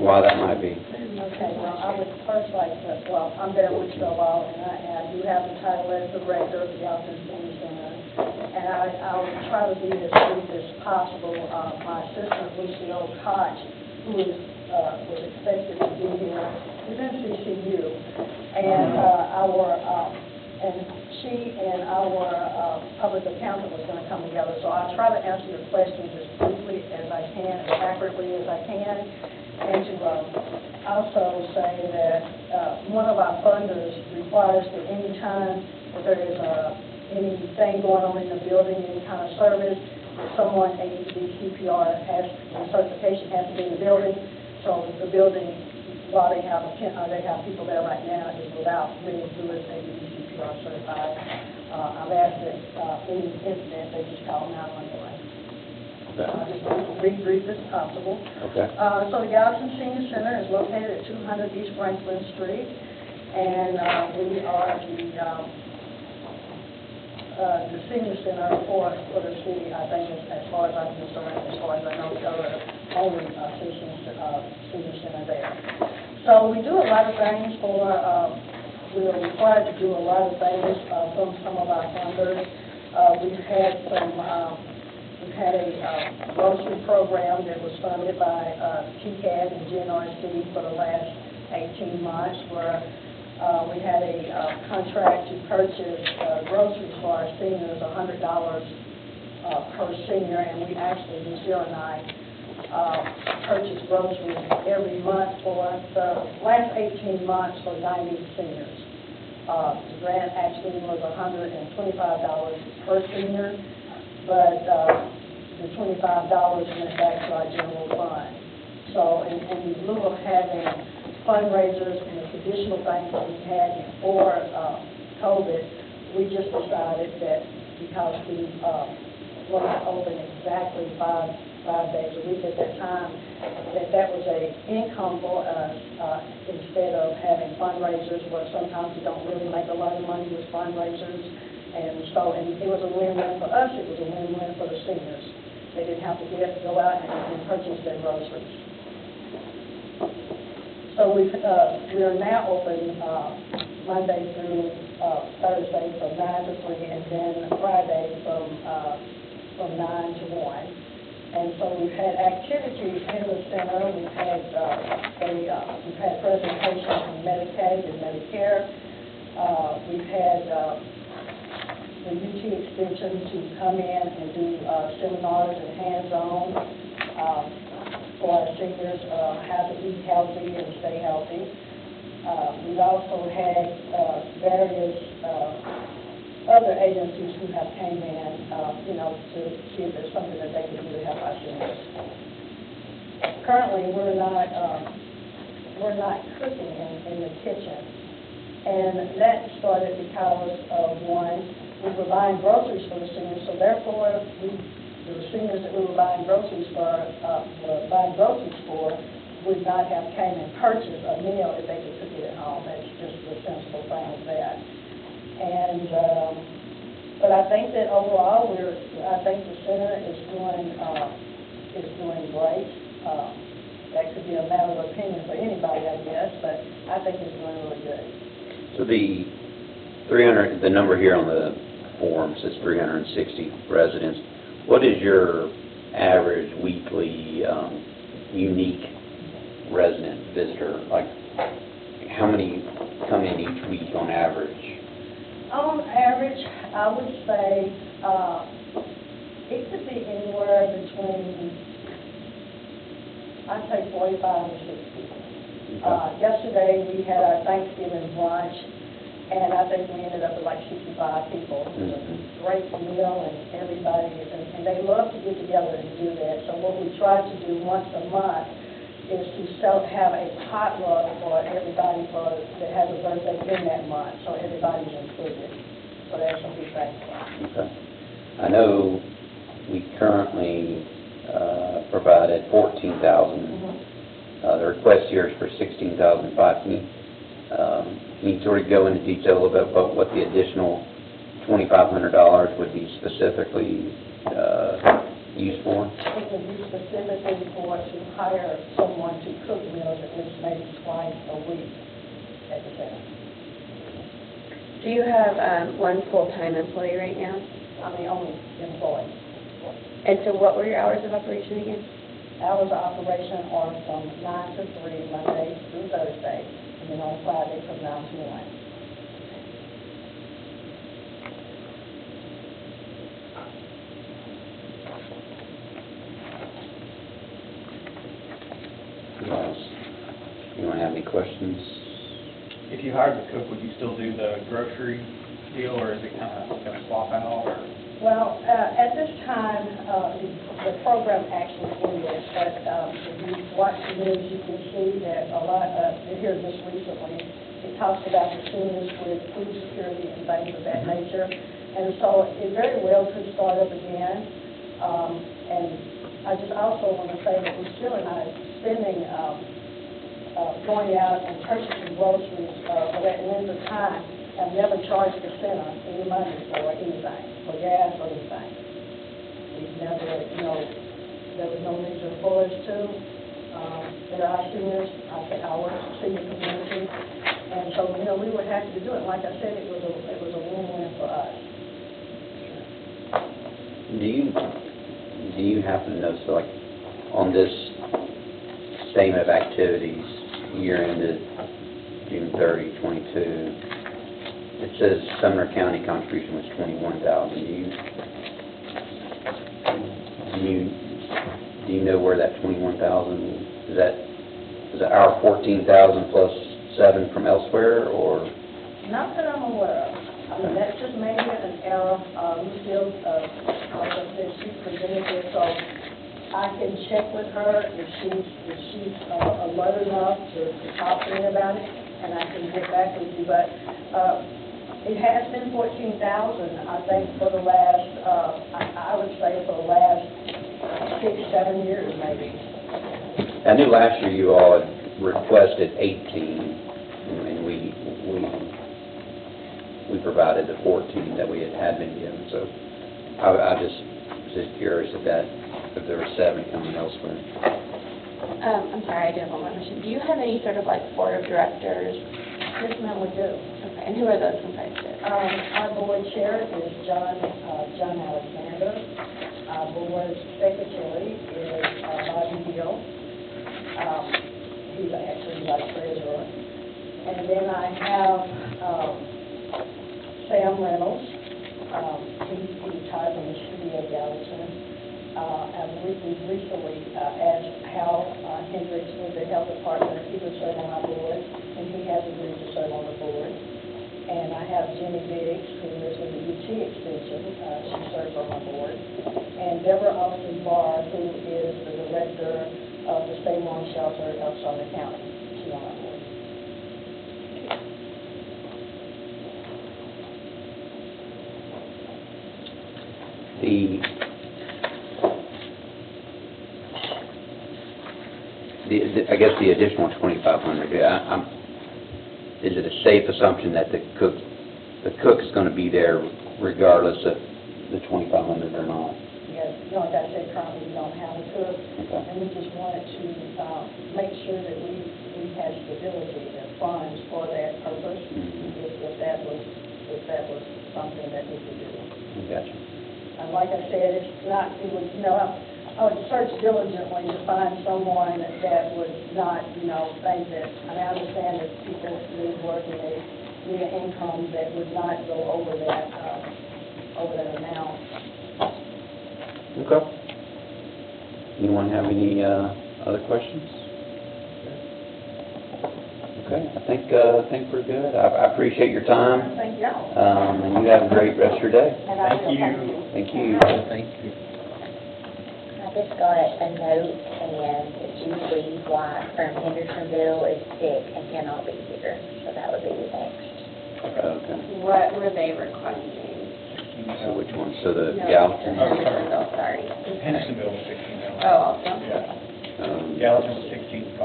A: why that might be.
K: Okay, well, I would first like to, I'm there with you a while, and I do have the title as the director of the Allocation Center, and I will try to be as brief as possible. My assistant, Lucille Koch, who was expected to be here, is in CCU, and she and our public accountant was going to come together, so I'll try to answer your questions as briefly as I can, as accurately as I can, and to also say that one of our funders requires that any time that there is anything going on in the building, any kind of service, someone, AED, CPR, certification has to be in the building, so the building, while they have people there right now, is without many who is AED, CPR certified. I've asked that any incident, they just call 911. Just to be brief as possible.
A: Okay.
K: So the Gallatin Senior Center is located at 200 East Franklin Street, and we are the senior center for the city, I think, as far as I'm concerned, as far as I know, the only senior center there. So we do a lot of things we're required to do a lot of things from some of our funders. We've had a grocery program that was funded by TCAD and GNRC for the last 18 months, where we had a contract to purchase groceries for our seniors, $100 per senior, and we actually, Michelle and I, purchase groceries every month for the last 18 months for 90 seniors. The grant actually was $125 per senior, but the $25 went back to our general fund. So in lieu of having fundraisers and the traditional things that we had before COVID, we just decided that because we weren't open exactly five days a week at that time, that was an income for us instead of having fundraisers where sometimes we don't really make a lot of money with fundraisers. And it was a win-win for us, it was a win-win for the seniors. They didn't have to go out and purchase their groceries. So we are now open Monday through Thursday from 9 to 3, and then Friday from 9 to 1. And so we've had activities in the center. We've had presentations from Medicaid and Medicare. We've had the UT Extension to come in and do seminars and hands-on for our seniors, how to eat healthy and stay healthy. We've also had various other agencies who have came in, to see if there's something that they can do to help our seniors. Currently, we're not cooking in the kitchen, and that started because of one, we were buying groceries for the seniors, so therefore the seniors that we were buying groceries for would not have came and purchased a meal if they could cook it at home. That's just the sensible thing of that. And but I think that overall I think the center is doing great. That could be a matter of opinion for anybody, I guess, but I think it's doing really good.
A: So the number here on the form says 360 residents. What is your average weekly unique resident visitor? Like, how many come in each week on average?
K: On average, I would say it could be anywhere between, I'd say 45 to 60. Yesterday, we had our Thanksgiving brunch, and I think we ended up with like 65 people. It was a great meal, and everybody, and they love to get together and do that. So what we try to do once a month is to have a potluck for everybody that has a birthday in that month, so everybody's included. So that's a big thing.
A: Okay. I know we currently provided $14,000. The request here is for $16,500. Can you sort of go into detail about what the additional $2,500 would be specifically used for?
K: It would be specifically to hire someone to cook meals at least maybe twice a week at the center.
D: Do you have one full-time employee right now?
K: I'm the only employee.
D: And so what were your hours of operation again?
K: Hours of operation are from 9 to 3, Monday through Thursday, and then on Friday from 9 to 1.
A: Anyone have any questions?
F: If you hired the cook, would you still do the grocery deal, or is it kind of going to swap out? Or?
K: Well, at this time, the program actually ended, but if you watch the news, you can see that a lot here just recently, it talks about the seniors with food security and things of that nature. And so it very well could start up again. And I just also want to say that we still are not spending, going out and purchasing groceries for that length of time, have never charged the center any money for anything, for gas or anything. We've never, there was no reason for us to. There are seniors, our senior community, and so, we were happy to do it. Like I said, it was a win-win for us.
A: Do you happen to know, so like, on this statement of activities, year ended June 30, 22, it says Sumner County contribution was $21,000. Do you know where that $21,000, is that our $14,000 plus 7 from elsewhere, or?
K: Not that I'm aware of. I mean, that's just maybe an error. We still, like I said, she presented it, so I can check with her if she's alert enough to talk to me about it, and I can get back with you. But it has been $14,000, I think, for the last, I would say for the last 6-7 years, maybe.
A: I knew last year you all had requested 18, and we provided the 14 that we had been given. So I just curious if there were 7 coming elsewhere.
D: I'm sorry, I do have one more question. Do you have any sort of like board of directors?
K: Yes, ma'am, we do.
D: Okay, and who are those comprised of?
K: Our board chair is John Alexander. Our board secretary is Bobby Hill. He's actually vice treasurer. And then I have Sam Reynolds. He retired from the city of Gallatin. And we've recently asked Hal Hendricks, who is the health department, if he would serve on our board, and he has agreed to serve on the board. And I have Jenny Biggs, who is with the UT Extension. She serves on my board. And Deborah Austin Barr, who is the director of the Stay Warm Shelter of Sumner County. She's on my board.
A: I guess the additional 2,500. Is it a safe assumption that the cook is going to be there regardless of the 2,500 or not?
K: Yes, like I said, currently we don't have a cook,
A: Okay.
K: and we just wanted to make sure that we had stability and funds for that purpose. If that was something that we could do.
A: Gotcha.
K: And like I said, it's not, it was, I would search diligently to find someone that would not, think that, I mean, I understand that people need work and they need an income that would not go over that amount.
A: Okay. Anyone have any other questions? Okay, I think we're good. I appreciate your time.
K: Thank you.
A: And you have a great rest of your day.
K: And I will
A: Thank you.
F: Thank you.
G: I just got a note, and Julie White from Hendersonville is sick and cannot be here, so that would be the next.
A: Okay.
D: What were they requesting?
A: So which one? So the
D: No,
A: Gallatin?
D: Hendersonville, sorry.
F: Hendersonville was 16.
D: Oh, also.
F: Yeah. Gallatin was 16.5,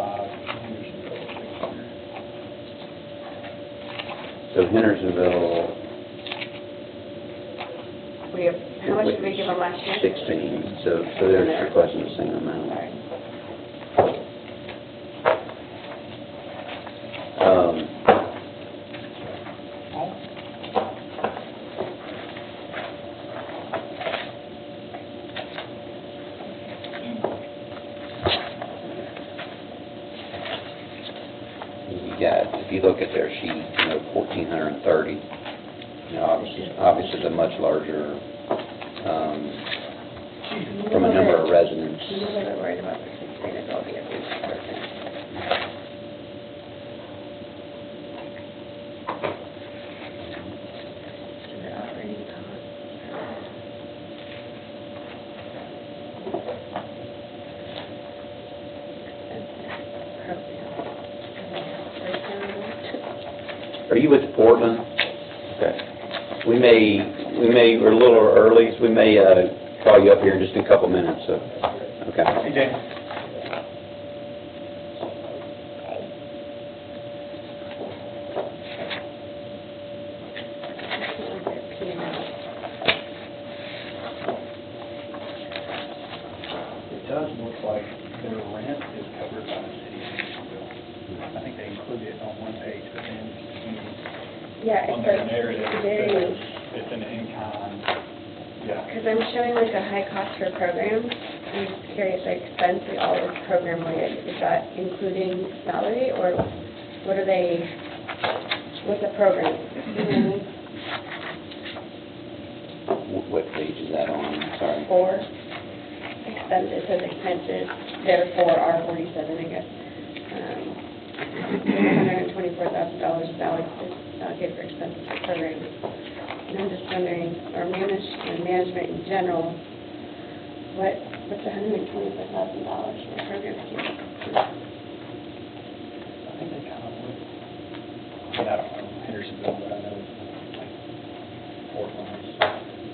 F: Hendersonville was 16.
A: So Hendersonville.
D: How much did we give them last year?
A: 16. So they're requesting the same amount.
D: Sorry.
A: If you look at their sheet, 1,430. Obviously the much larger, from a number of residents.
D: I'm a little bit worried about the sustainability of these programs. So they're operating costs.
A: Are you with Portland? Okay. We're a little early, so we may call you up here in just a couple minutes, so, okay.
F: Hey, James.
C: It does look like their rent is covered by the city of Hendersonville. I think they include it on one page, but then
D: Yeah,
C: on
D: it's
C: their
D: like,
C: narrative,
D: there it is.
C: it's an in-kind, yeah.
D: Because I'm showing like a high cost for a program. I'm just curious, like expense, all this program related, is that including salary or what are they, what's the program?
A: What page is that on? Sorry.
D: For expenses, it says expenses, therefore R47, I guess. $124,000 allocated for expenses for programs. And I'm just wondering, or management in general, what's $124,000 for a program team?
C: I think they kind of would, I don't know Hendersonville, but I know like Portland's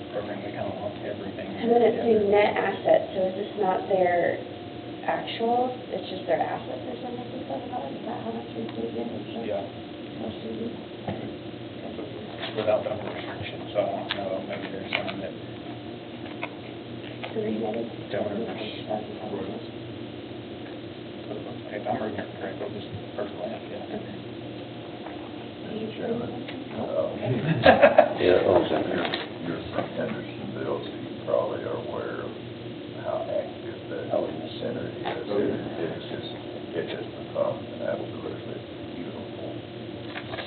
C: program, they kind of lump everything.
D: And then it's
C: together.
D: the net assets, so is this not their actual, it's just their assets or something, is that how much we do get?
C: Yeah, without the restriction, so I don't know, maybe there's some that
D: So they netted
C: donors.
D: $124,000.
C: If I'm reading it correctly, just first glance, yeah.
B: Mr. Chairman,
A: Yeah, oh, Senator.
B: you're from Hendersonville, so you probably are aware of how active that center is. It has become an absolutely beautiful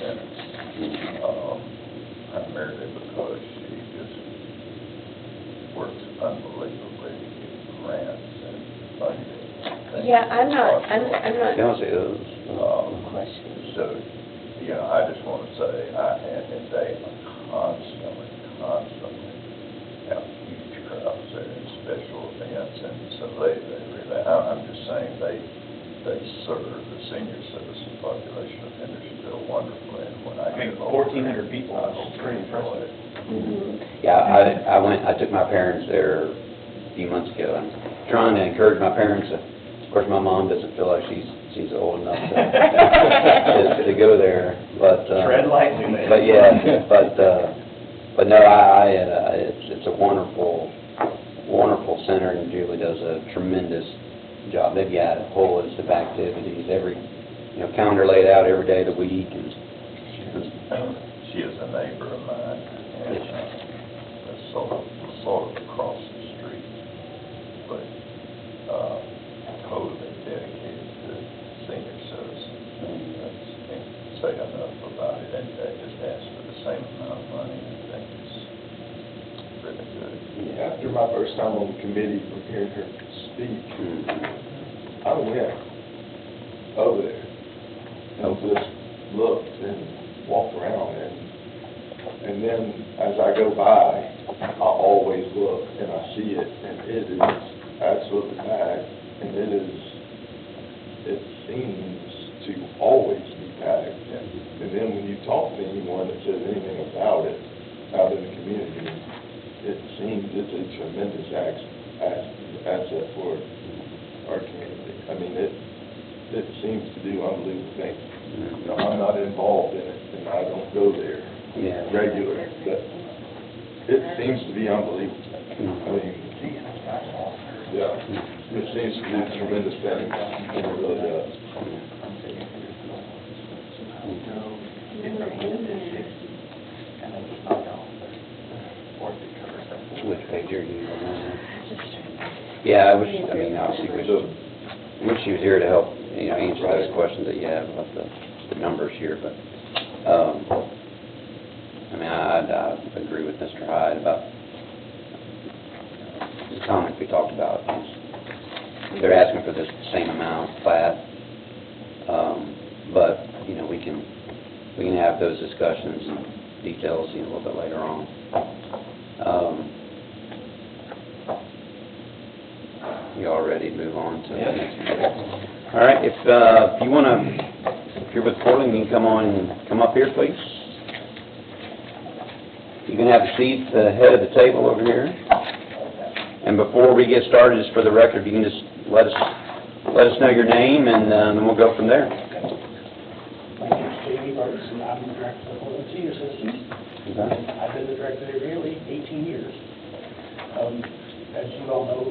B: center. Primarily because she just works unbelievably to get grants and funding.
D: Yeah, I'm not,
A: Don't say those.
D: questions.
B: So, you know, I just want to say, and they constantly have huge crowds there and special events, and so they really, I'm just saying, they serve the senior citizen population of Hendersonville wonderfully, and when I
F: I mean,
B: get over
F: 1,400 people, that's pretty impressive.
A: Yeah, I took my parents there a few months ago. I'm trying to encourage my parents. Of course, my mom doesn't feel like she's old enough to go there, but.
C: Tread lightly, man.
A: But yeah, but no, it's a wonderful center, and Julie does a tremendous job. They've got a whole list of activities, calendar laid out every day of the week, and.
B: She is a neighbor of mine, and sort of across the street, but totally dedicated to senior citizens. Can't say enough about it, and just ask for the same amount of money. I think it's really good.
E: After my first time on the committee, from hearing her speak, I went over there and just looked and walked around, and then as I go by, I always look and I see it, and it is absolutely packed, and it seems to always be packed. And then when you talk to anyone that says anything about it out in the community, it seems it's a tremendous asset for our community. I mean, it seems to do unbelievable things. You know, I'm not involved in it, and I don't go there regularly, but it seems to be unbelievable. I mean, yeah, it seems to do tremendous things, and it really does.
A: Which page are you on? Yeah, obviously, wish she was here to help, answer those questions that you have about the numbers here, but, I agree with Mr. Hyde about the comments we talked about. They're asking for the same amount flat, but, we can have those discussions and details, a little bit later on. You all ready to move on to the next one? All right, if you're with Portland, you can come up here, please. You can have a seat at the head of the table over here. And before we get started, just for the record, if you can just let us know your name, and then we'll go from there.
L: My name is Jamie Rose, and I'm the director of Homeland Senior Systems. I've been the director there nearly 18 years. As you all know,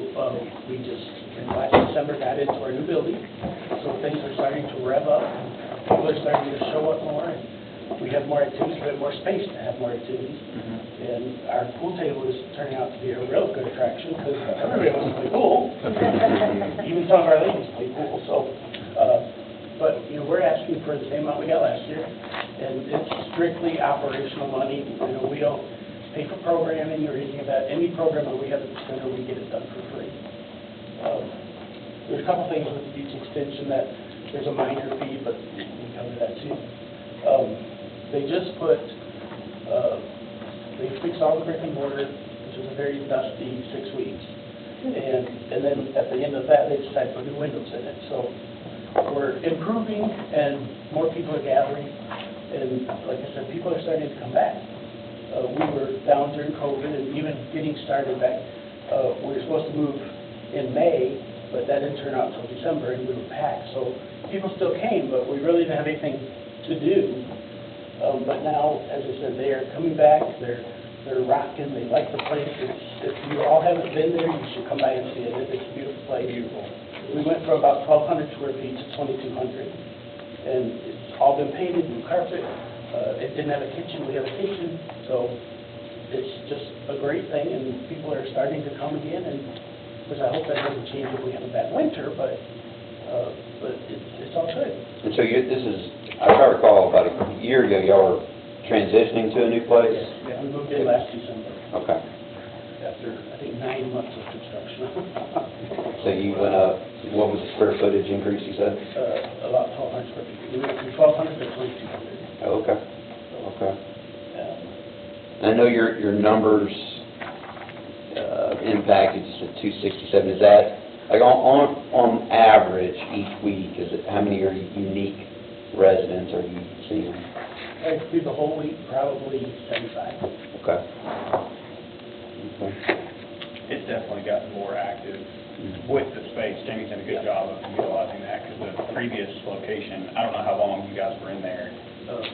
L: we just, in last December, got into our new building, so things are starting to rev up. People are starting to show up more, and we have more activities, we have more space to have more activities. And our pool table is turning out to be a real good attraction, because everybody wants to play pool. Even some of our ladies play pool, so, but, you know, we're asking for the same amount we got last year, and it's strictly operational money. You know, we don't pay for programming or anything of that. Any program that we have at the center, we get it done for free. There's a couple things with each extension that there's a minor fee, but we cover that too. They just put, they fixed all the brick and mortar, which was a very dusty 6 weeks. And then at the end of that, they decided to put new windows in it. So we're improving, and more people are gathering. And like I said, people are starting to come back. We were down during COVID, and even getting started back, we were supposed to move in May, but that didn't turn out until December, and we were packed. So people still came, but we really didn't have anything to do. But now, as I said, they are coming back. They're rocking. They like the place. If you all haven't been there, you should come by and see it. It's a beautiful place. Beautiful. We went from about 1,200 square feet to 2,200, and it's all been painted, new carpet. It didn't have a kitchen. We have a kitchen, so it's just a great thing, and people are starting to come again. And because I hope that doesn't change if we have a bad winter, but it's all good.
A: And so this is, I try to recall, about a year ago, y'all were transitioning to a new place?
L: Yeah, we moved in last December.
A: Okay.
L: After, I think, 9 months of construction.
A: So you went up, what was the square footage increase you said?
L: About 1,200 square feet. We went from 1,200 to 2,200.
A: Oh, okay. Okay. I know your numbers impacted just at 267. Is that, like, on average, each week, how many are unique residents are you seeing?
L: Through the whole week, probably 75.
A: Okay.
F: It's definitely gotten more active with the space. Jamie's done a good job of utilizing that, because the previous location, I don't know how long you guys were in there.
L: 16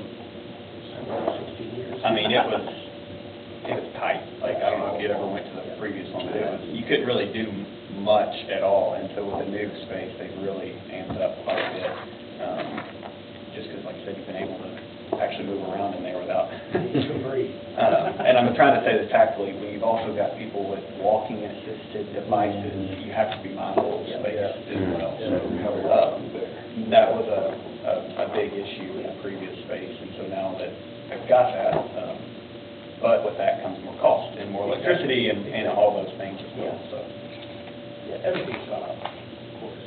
L: years.
F: I mean, it was tight. Like, I don't know if you ever went to the previous one, but you couldn't really do much at all. And so with the new space, they've really amped it up quite a bit. Just because, like I said, you've been able to actually move around in there without. And I'm trying to say this tactfully, we've also got people with walking assisted devices. You have to be mindful of space as well. So, that was a big issue in the previous space, and so now that I've got that, but with that comes more cost and more electricity and all those things as well. So
L: yeah, everything's gone up, of course.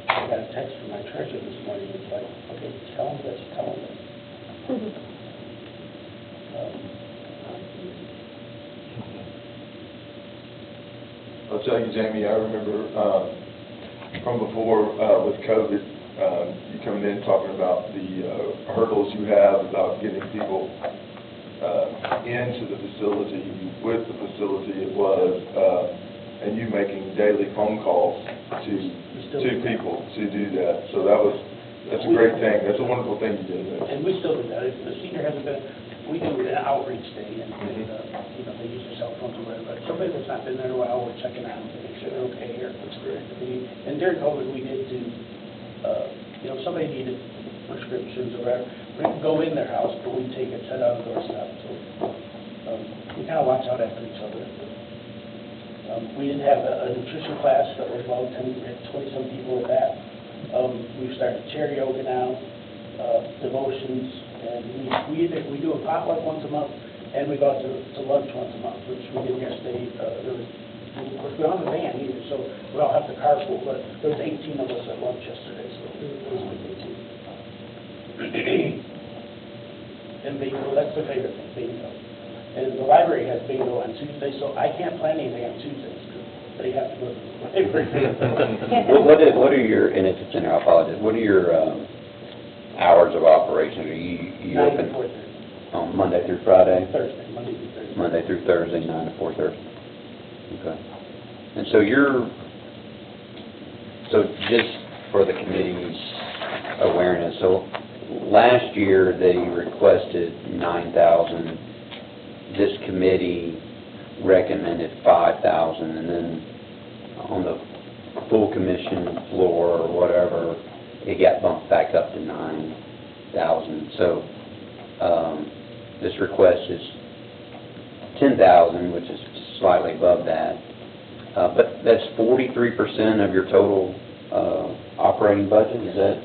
L: I got a text from my treasurer this morning. It's like, okay, tell them this, tell them this.
E: I'll tell you, Jamie, I remember from before with COVID, you coming in talking about the hurdles you have about getting people into the facility, with the facility it was, and you making daily phone calls to people to do that. So that's a great thing. That's a wonderful thing you did.
L: And we still do that. If the senior hasn't been, we do an outreach day, and you know, they use their cell phones or whatever. But somebody that's not been there in a while, we're checking on them to make sure they're okay, or if it's good. And during COVID, we did do, you know, if somebody needed prescriptions or whatever, we could go in their house, but we'd take it, set out a doorstep. So we kind of watch out after each other. We did have a nutrition class that was well attended. We had 20-some people with that. We've started chair yoga now, devotions, and we do a potluck once a month, and we go out to lunch once a month, which we did yesterday. Of course, we don't have a van either, so we all have to carpool, but there was 18 of us at lunch yesterday, so it was a good day too. And bingo, that's the favorite thing, bingo. And the library has bingo on Tuesday, so I can't plan anything on Tuesdays, because they have to go to the library.
A: What are your, and if it's in there, I apologize, what are your hours of operation? Are you
L: 9
A: open?
L: to
A: On Monday through Friday?
L: Thursday, Monday through Thursday.
A: Monday through Thursday, 9 to 4:30. Okay. And so so just for the committee's awareness, so last year they requested 9,000. This committee recommended 5,000, and then on the full commission floor or whatever, it got bumped back up to 9,000. So this request is 10,000, which is slightly above that. But that's 43% of your total operating budget, is that?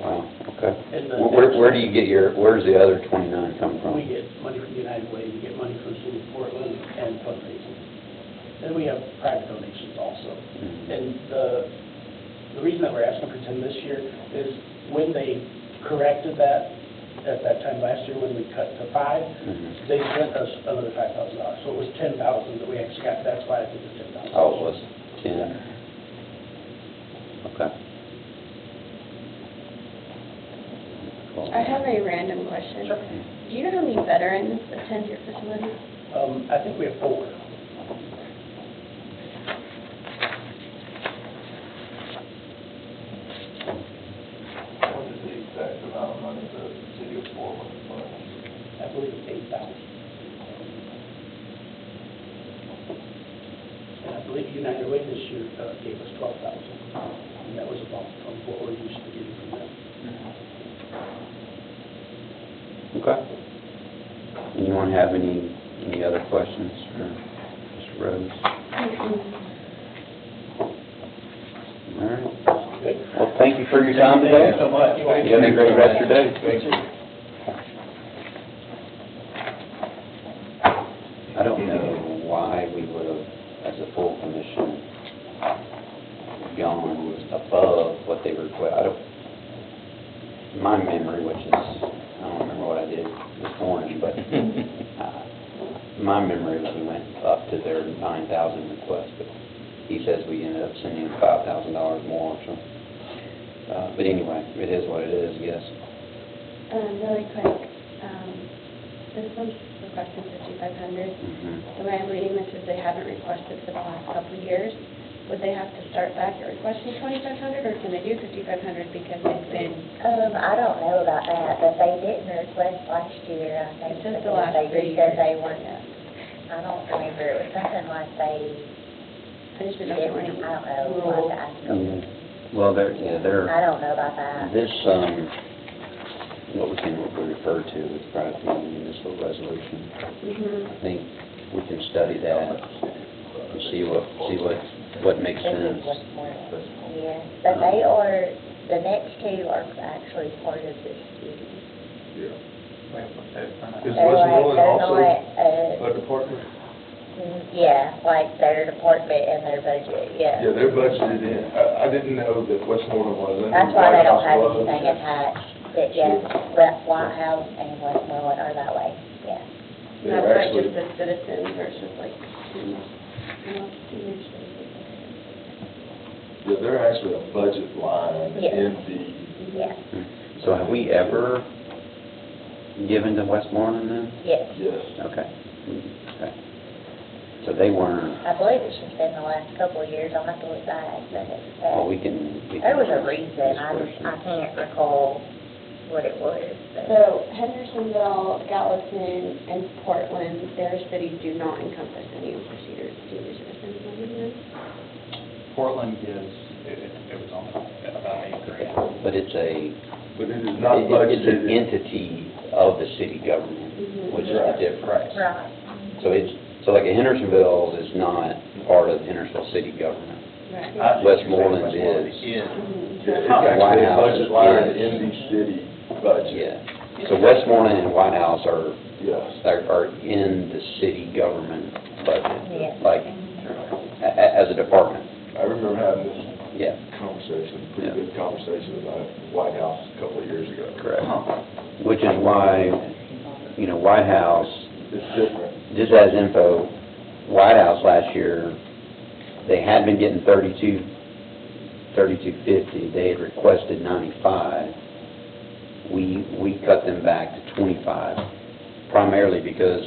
A: Wow, okay.
L: And
A: Where do you get where's the other 29 come from?
L: We get money from United Way, we get money from the city of Portland, and fundraising. And we have private donations also.
A: Mhm.
L: And the reason that we're asking for 10 this year is when they corrected that, at that time last year, when we cut to 5,
A: Mhm.
L: they sent us another $5,000. So it was 10,000 that we actually got, that's why I think it's 10,000.
A: Oh, it was 10. Okay. Cool.
D: I have a random question.
L: Sure.
D: Do you know how many veterans attend your facility?
L: I think we have 4.
B: What is the exact amount of money the city of Portland funds?
L: I believe it's 8,000. And I believe United Way this year gave us 12,000. And that was a bump from what we're used to getting from them.
A: Okay. Anyone have any other questions for Mr. Rhodes? All right.
L: Good.
A: Well, thank you for your time today.
L: Thank you so much.
A: You have a great rest of your day.
L: Thank you.
A: I don't know why we would have, as a full commission, gone above what they request. My memory, which is, I don't remember what I did this morning, but my memory was we went up to their 9,000 request, but he says we ended up sending $5,000 more, so. But anyway, it is what it is, I guess.
D: Really quick, this one's requesting 5,500.
A: Mhm.
D: The way I'm reading this is they haven't requested for the last couple of years. Would they have to start back at requesting 2,500, or can they do 5,500 because it's been?
H: I don't know about that, but they didn't request last year, I think.
D: It's just the last
H: They
D: 3
H: just said
D: years.
H: they weren't, I don't remember, it was something like they
D: I just didn't know if there were any
H: didn't, I don't know, we'll have to ask them.
A: Well, they're.
H: I don't know about that.
A: This, what we can refer to is probably the municipal resolution.
D: Mhm.
A: I think we can study that and see what makes
H: This
A: sense.
H: is what's more, yeah, but they are, the next 2 are actually part of the city.
E: Yeah. Is
H: They're
E: Westmoreland
H: they're
E: also
H: not,
E: a department?
H: yeah, like their department and their budget,
E: Yeah, they're budgeted in. I didn't know that Westmoreland was.
H: That's why they don't have
E: White House was.
H: anything attached, that, yeah, White House and Westmoreland are that way, yeah.
E: They're
D: Not
E: actually,
D: just the citizens versus like seniors. Seniors.
E: yeah, they're actually a budget line
H: Yes.
E: in the,
H: Yeah,
A: So have we ever given to Westmoreland then?
H: yes.
E: yes.
A: Okay. Okay. So they weren't,
H: I believe it's just been the last couple of years, I'll have to look back, but
A: well,
H: it's,
A: we can.
H: there was a reason, I can't recall what it was, but.
D: So Hendersonville, Gallatin, and Portland, their cities do not encompass any of the senior citizens movement.
F: Portland gives, it was on about 8 grand.
A: But it's
E: But it is not budgeted.
A: it's an entity of the city government,
D: Mhm.
A: which is the difference.
H: Right.
A: So like a Hendersonville is not part of Hendersonville city government.
D: Right.
F: I think
A: Westmoreland
F: Westmoreland
A: is.
F: is.
D: Mhm.
E: Yeah, it's
A: White
E: actually a
A: House
E: budget line
A: is-
E: in the city budget.
A: Yeah. So Westmoreland and White House are
E: Yes.
A: in the city government budget,
H: Yes.
A: like, as a department.
E: I remember having this
A: Yeah,
E: conversation, pretty
A: Yeah.
E: good conversation about White House a couple of years ago.
A: correct. Which is why, White House,
E: It's different.
A: just as info, White House last year, they had been getting 3250. They had requested 95. We cut them back to 25, primarily because,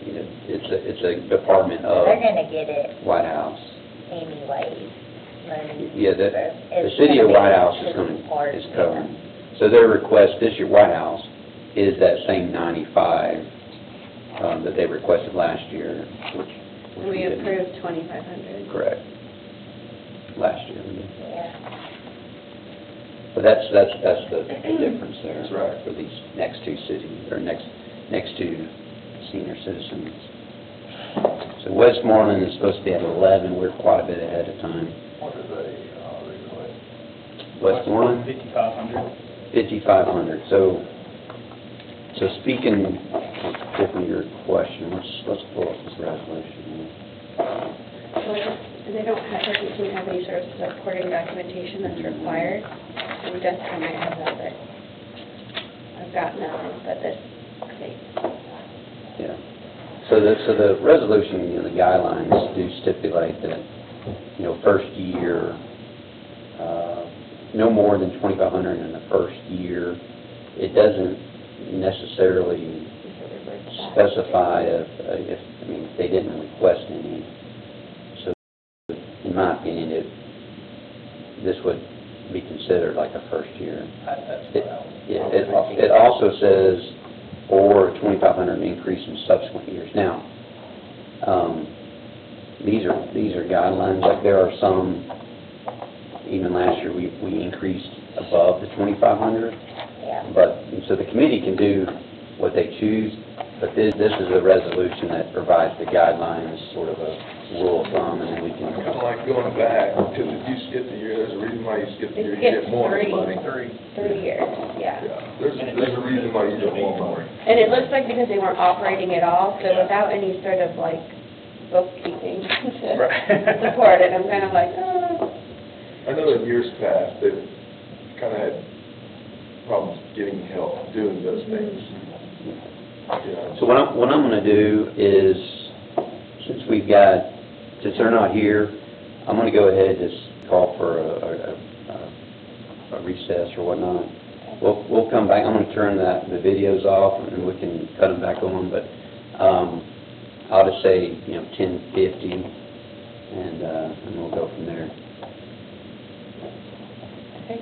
A: you know, it's a department of
G: They're gonna get it
A: White House.
G: anyways. money.
A: Yeah, the
G: It's
A: city of
G: gonna be
A: White House is
G: part,
A: is covering. So their request this year, White House, is that same 95 that they requested last year, which
D: We
A: didn't.
D: approved 2,500.
A: Correct. Last year. we did.
G: Yeah.
A: But that's the difference there.
E: That's right.
A: For these next two cities, or next two senior citizens. So Westmoreland is supposed to be at 11, we're quite a bit ahead of time.
E: What are they request?
A: Westmoreland,
L: 5,500.
A: 5,500. So speaking, Tiffany, your question, let's pull up this resolution.
D: They don't have, doesn't seem to have any sort of supporting documentation that's required. And Jessica might have that, but I've got nothing but this states.
A: Yeah. So the resolution, you know, the guidelines do stipulate that, you know, first year, no more than 2,500 in the first year. It doesn't necessarily specify if, I mean, if they didn't request any. So in my opinion, this would be considered like a first year.
L: That's what I was.
A: Yeah, it also says, or 2,500 increase in subsequent years. Now, these are guidelines, like there are some, even last year, we increased above the 2,500.
G: Yeah.
A: But, and so the committee can do what they choose, but this is a resolution that provides the guidelines, sort of a rule of thumb, and then we can.
E: Kind of like going back, because if you skip the year, there's a reason why you skip the year, you get more money.
D: 3 years, yeah.
E: Yeah, there's a reason why you get more money.
D: And it looks like because they weren't operating at all, so without any sort of like bookkeeping to support it, I'm kind of like, oh.
E: I know in years past, they've kind of had problems getting help doing those things. You know,
A: So what I'm going to do is, since they're not here, I'm going to go ahead and just call for a recess or whatnot. We'll come back. I'm going to turn the videos off and we can cut them back on, but I'll just say, you know, 10:50, and we'll go from there.
D: Okay.